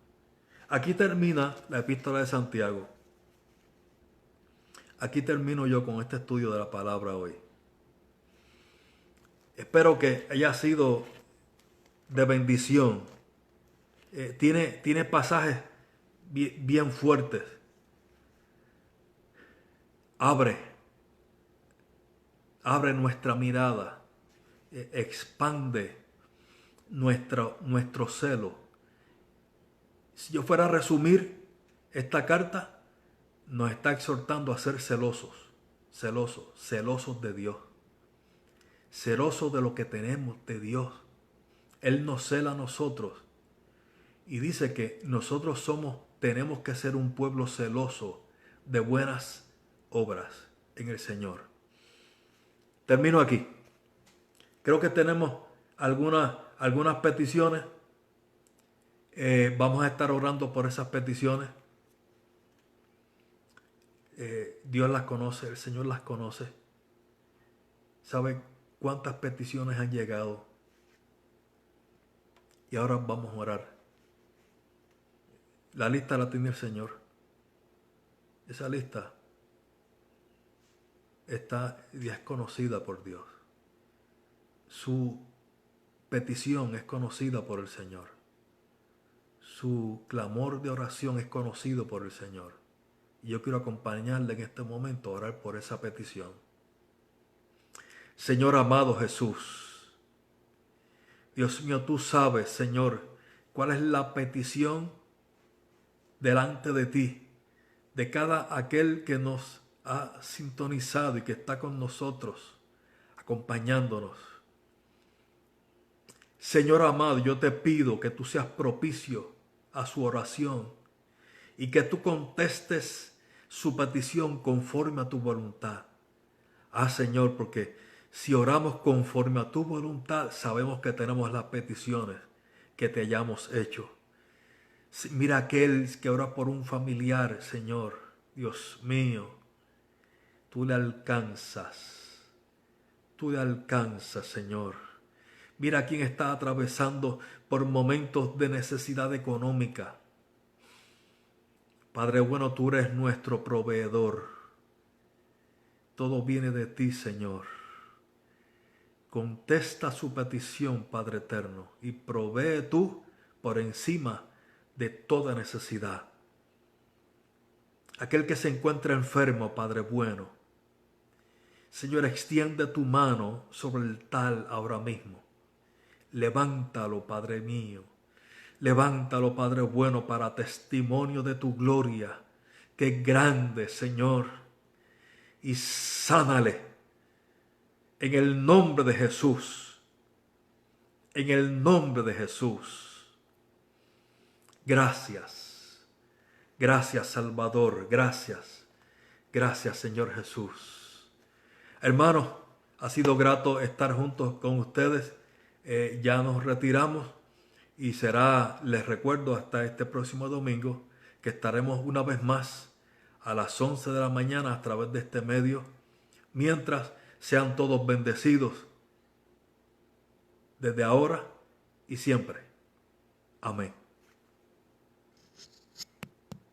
Aquí termina la epístola de Santiago. Aquí termino yo con este estudio de la palabra hoy. Espero que haya sido de bendición. Tiene pasajes bien fuertes. Abre nuestra mirada, expande nuestro celo. Si yo fuera a resumir esta carta, nos está exhortando a ser celosos de Dios, celosos de lo que tenemos de Dios. Él nos cela a nosotros y dice que nosotros tenemos que ser un pueblo celoso de buenas obras en el Señor. Termino aquí. Creo que tenemos algunas peticiones. Vamos a estar orando por esas peticiones. Dios las conoce, el Señor las conoce. Sabe cuántas peticiones han llegado. Y ahora vamos a orar. La lista la tiene el Señor. Esa lista ya es conocida por Dios. Su petición es conocida por el Señor. Su clamor de oración es conocido por el Señor. Y yo quiero acompañarle en este momento a orar por esa petición. Señor amado Jesús, Dios mío, tú sabes, Señor, cuál es la petición delante de ti, de cada aquel que nos ha sintonizado y que está con nosotros, acompañándonos. Señor amado, yo te pido que tú seas propicio a su oración y que tú contestes su petición conforme a tu voluntad. Señor, porque si oramos conforme a tu voluntad, sabemos que tenemos las peticiones que te hayamos hecho. Mira aquel que ora por un familiar, Señor, Dios mío, tú le alcanzas, Señor. Mira quién está atravesando por momentos de necesidad económica. Padre bueno, tú eres nuestro proveedor. Todo viene de ti, Señor. Contesta su petición, Padre eterno, y provee tú por encima de toda necesidad. Aquel que se encuentra enfermo, Padre bueno, Señor, extiende tu mano sobre el tal ahora mismo. Levántalo, Padre mío. Levántalo, Padre bueno, para testimonio de tu gloria, que es grande, Señor. Y sánale en el nombre de Jesús. En el nombre de Jesús. Gracias. Gracias, Salvador. Gracias. Gracias, Señor Jesús. Hermanos, ha sido grato estar juntos con ustedes. Ya nos retiramos y será, les recuerdo, hasta este próximo domingo, que estaremos una vez más a las 11 de la mañana a través de este medio. Mientras, sean todos bendecidos desde ahora y siempre. Amén.